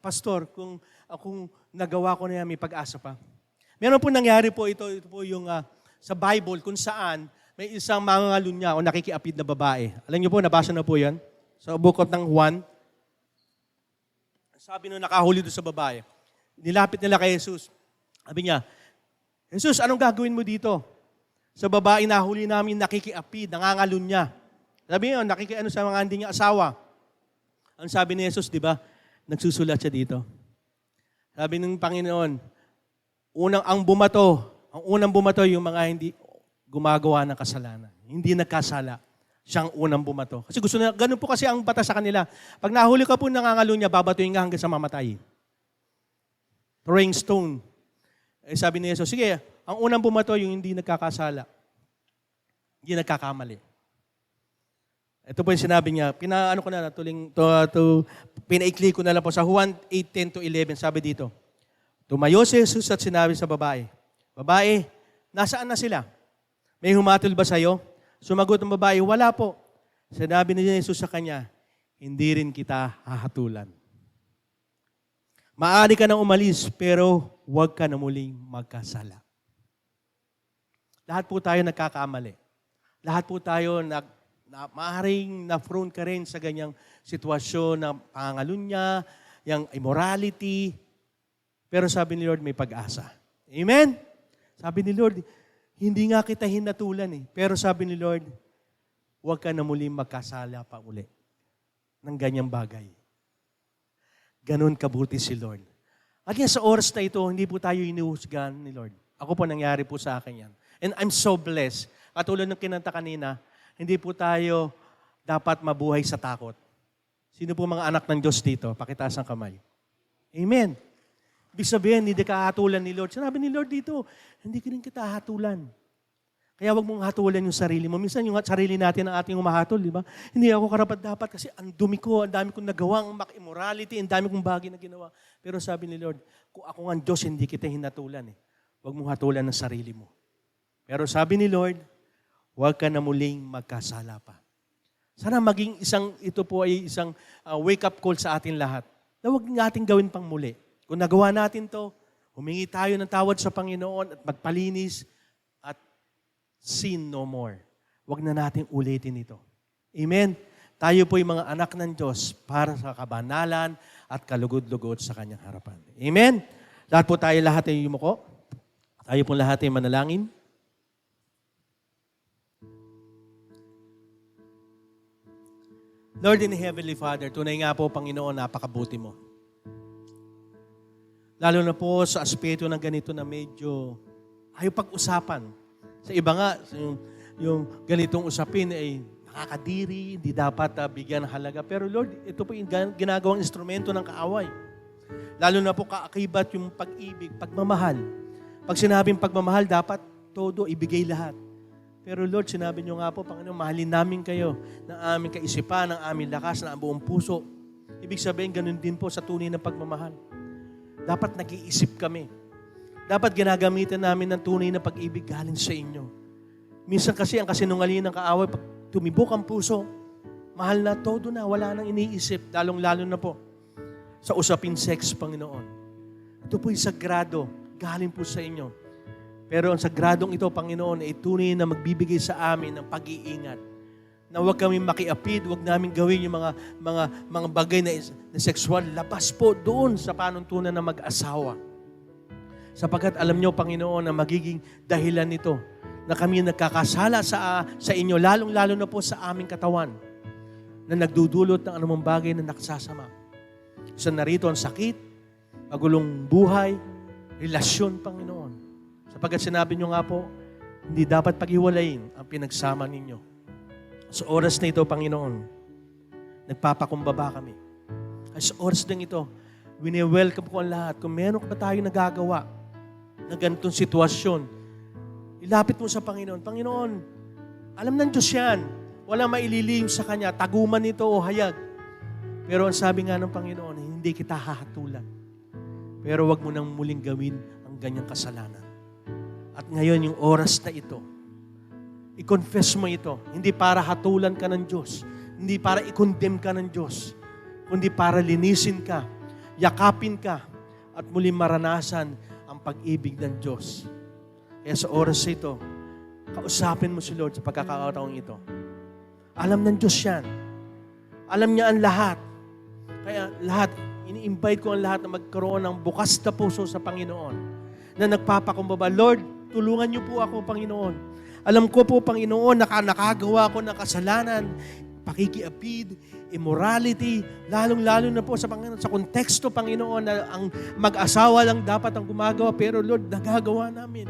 Pastor, kung nagawa ko na yan, may pag-asa pa? Meron po nangyari po ito po yung sa Bible kung saan may isang mangangalunya o nakikiapid na babae. Alam niyo po, nabasa na po yan? Sa bukod ng Juan. Sabi nung nakahuli doon sa babae, nilapit nila kay Jesus. Sabi niya, Jesus, anong gagawin mo dito? Sa babae nahuli namin nakikiapid, nangangalunya. Sabi niya, nakikiano sa mga hindi niya asawa. Ang sabi ni Jesus, di ba, nagsusulat siya dito. Sabi ng Panginoon, ang unang bumato yung mga hindi gumagawa ng kasalanan. Hindi nagkasala. Siyang unang bumato. Kasi gusto na, ganun po kasi ang batas sa kanila. Pag nahuli ka po nangangalunya, babatuin nga hanggang sa mamatay. Throwing stone. Sabi ni Jesus, sige, ang unang bumato yung hindi nagkakasala. Hindi nagkakamali. Ito po yung sinabi niya, pinaikli ko na lang po sa Juan 8:10-11, sabi dito, tumayo si Jesus at sinabi sa babae, babae, nasaan na sila? May humatol ba sa'yo? Sumagot ang babae, wala po. Sinabi ni Jesus sa kanya, hindi rin kita hahatulan. Maaari ka nang umalis, pero huwag ka na muling magkasala. Lahat po tayo nagkakamali. Lahat po tayo maaaring na-prone ka rin sa ganyang sitwasyon na pangangalunya, yung immorality. Pero sabi ni Lord, may pag-asa. Amen? Sabi ni Lord, hindi nga kita hinatulan eh. Pero sabi ni Lord, huwag ka na muli magkasala pa uli ng ganyang bagay. Ganon kabuti si Lord. At yan, sa oras na ito, hindi po tayo inuhusgahan ni Lord. Ako po, nangyari po sa akin yan. And I'm so blessed. Katulad ng kinanta kanina, hindi po tayo dapat mabuhay sa takot. Sino po mga anak ng Diyos dito? Pakitaas ang kamay. Amen. Ibig sabihin, hindi ka hatulan ni Lord. Sinabi ni Lord dito, hindi ka rin kita hatulan. Kaya wag mong hatulan yung sarili mo. Minsan yung sarili natin ang ating umahatol, di ba? Hindi ako karapat-dapat kasi ang dumi ko, ang dami kong nagawang immorality, ang dami kong bagay na ginawa. Pero sabi ni Lord, kung ako ang Diyos, hindi kita hinatulan eh. Wag mong hatulan ng sarili mo. Pero sabi ni Lord, huwag ka na muling magkasala pa. Sana maging ito po ay isang wake-up call sa atin lahat. Na huwag natin gawin pang muli. Kung nagawa natin to, humingi tayo ng tawad sa Panginoon at magpalinis at sin no more. Huwag na natin ulitin ito. Amen? Tayo po yung mga anak ng Diyos para sa kabanalan at kalugod-lugod sa Kanyang harapan. Amen? Lahat po tayo lahat ay yumuko. Tayo po lahat ay manalangin. Lord and Heavenly Father, tunay nga po, Panginoon, napakabuti mo. Lalo na po sa aspeto ng ganito na medyo ayaw pag-usapan. Sa iba nga, yung ganitong usapin ay nakakadiri, hindi dapat bigyan ng halaga. Pero Lord, ito po yung ginagawang instrumento ng kaaway. Lalo na po kaakibat yung pag-ibig, pagmamahal. Pag sinabing pagmamahal, dapat todo, ibigay lahat. Pero Lord, sinabi niyo nga po, Panginoon, mahalin namin kayo ng aming kaisipan, ng aming lakas, ng buong puso. Ibig sabihin, ganun din po sa tunay ng pagmamahal. Dapat nag-iisip kami. Dapat ginagamitan namin ng tunay na pag-ibig galing sa inyo. Minsan kasi ang kasinungalingan ng kaaway, pag tumibok ang puso, mahal na todo na, wala nang iniisip, lalong-lalo na po sa usapin sex, Panginoon. Ito po'y sagrado, galing po sa inyo. Pero ang sagradong ito, Panginoon, ay tunay na magbibigay sa amin ng pag-iingat. Na huwag kami makiapid, huwag namin gawin yung mga bagay na sexual. Labas po doon sa panuntunan ng mag-asawa. Sapagkat alam nyo, Panginoon, na magiging dahilan nito na kami nagkakasala sa inyo, lalong-lalo na po sa aming katawan, na nagdudulot ng anumang bagay na nakasasama. Isa narito ang sakit, magulong buhay, relasyon, Panginoon. Sapagkat sinabi nyo nga po, hindi dapat paghiwalayin ang pinagsama ninyo. Sa oras na ito, Panginoon, nagpapakumbaba kami. Sa oras na ito, wini-welcome ko ang lahat. Kung meron pa tayo nagagawa na ganitong sitwasyon, ilapit mo sa Panginoon. Panginoon, alam ng Diyos yan. Walang maililihim sa Kanya, taguman ito o hayag. Pero ang sabi nga ng Panginoon, hindi kita hahatulan. Pero wag mo nang muling gawin ang ganyang kasalanan. At ngayon, yung oras na ito, i-confess mo ito. Hindi para hatulan ka ng Diyos. Hindi para i-condemn ka ng Diyos. Kundi para linisin ka, yakapin ka, at muli maranasan ang pag-ibig ng Diyos. Kaya sa oras ito, kausapin mo si Lord sa pagkakataong ito. Alam ng Diyos yan. Alam niya ang lahat. Kaya lahat, ini-invite ko ang lahat na magkaroon ng bukas na puso sa Panginoon. Na nagpapakumbaba, Lord, tulungan niyo po ako, Panginoon. Alam ko po, Panginoon, nakagawa ko ng kasalanan, pakikiapid, immorality, lalong-lalo na po sa Panginoon, sa konteksto, Panginoon, na ang mag-asawa lang dapat ang gumagawa, pero Lord, nagagawa namin.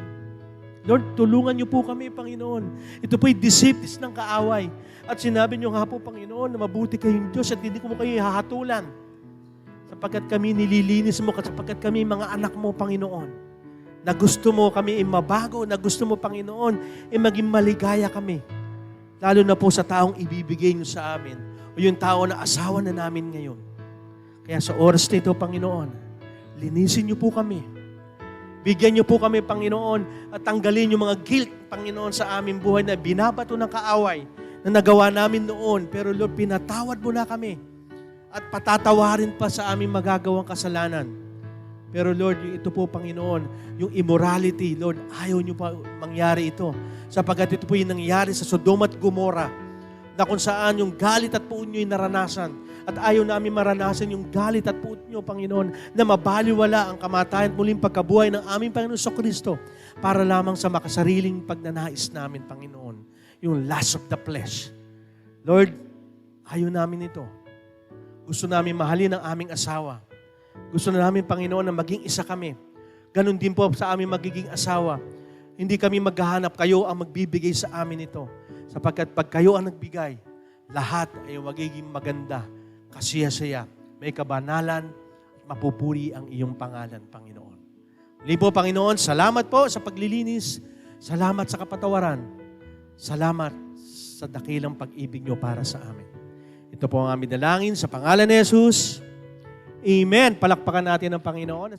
Lord, tulungan niyo po kami, Panginoon. Ito po'y disipis ng kaaway. At sinabi niyo nga po, Panginoon, na mabuti kayong Diyos at hindi ko mo kayo hahatulan. Sapagkat kami nililinis mo, sapagkat kami mga anak mo, Panginoon. Na gusto mo kami mabago, na gusto mo, Panginoon, maging maligaya kami. Lalo na po sa taong ibibigay niyo sa amin o yung tao na asawa na namin ngayon. Kaya sa oras nito, Panginoon, linisin niyo po kami. Bigyan niyo po kami, Panginoon, at tanggalin yung mga guilt, Panginoon, sa aming buhay na binabato ng kaaway na nagawa namin noon. Pero Lord, pinatawad mo na kami at patatawarin pa sa aming magagawang kasalanan. Pero Lord, ito po, Panginoon, yung immorality, Lord, ayaw niyo pa mangyari ito. Sapagkat ito po yung nangyari sa Sodom at Gomorrah, na kung saan yung galit at puot niyo yung naranasan. At ayaw namin maranasan yung galit at puot niyo, Panginoon, na mabaliwala ang kamatayan at muling pagkabuhay ng aming Panginoon Kristo para lamang sa makasariling pagnanais namin, Panginoon. Yung lust of the flesh. Lord, ayaw namin ito. Gusto namin mahalin ang aming asawa. Gusto na namin, Panginoon, na maging isa kami. Ganon din po sa aming magiging asawa. Hindi kami maghahanap, kayo ang magbibigay sa amin ito. Sapagkat pag kayo ang nagbigay, lahat ay magiging maganda, kasiyasaya, may kabanalan, at mapupuri ang iyong pangalan, Panginoon. Muli po, Panginoon, salamat po sa paglilinis. Salamat sa kapatawaran. Salamat sa dakilang pag-ibig niyo para sa amin. Ito po ang aming dalangin sa pangalan ni Jesus. Amen. Palakpakan natin ang Panginoon.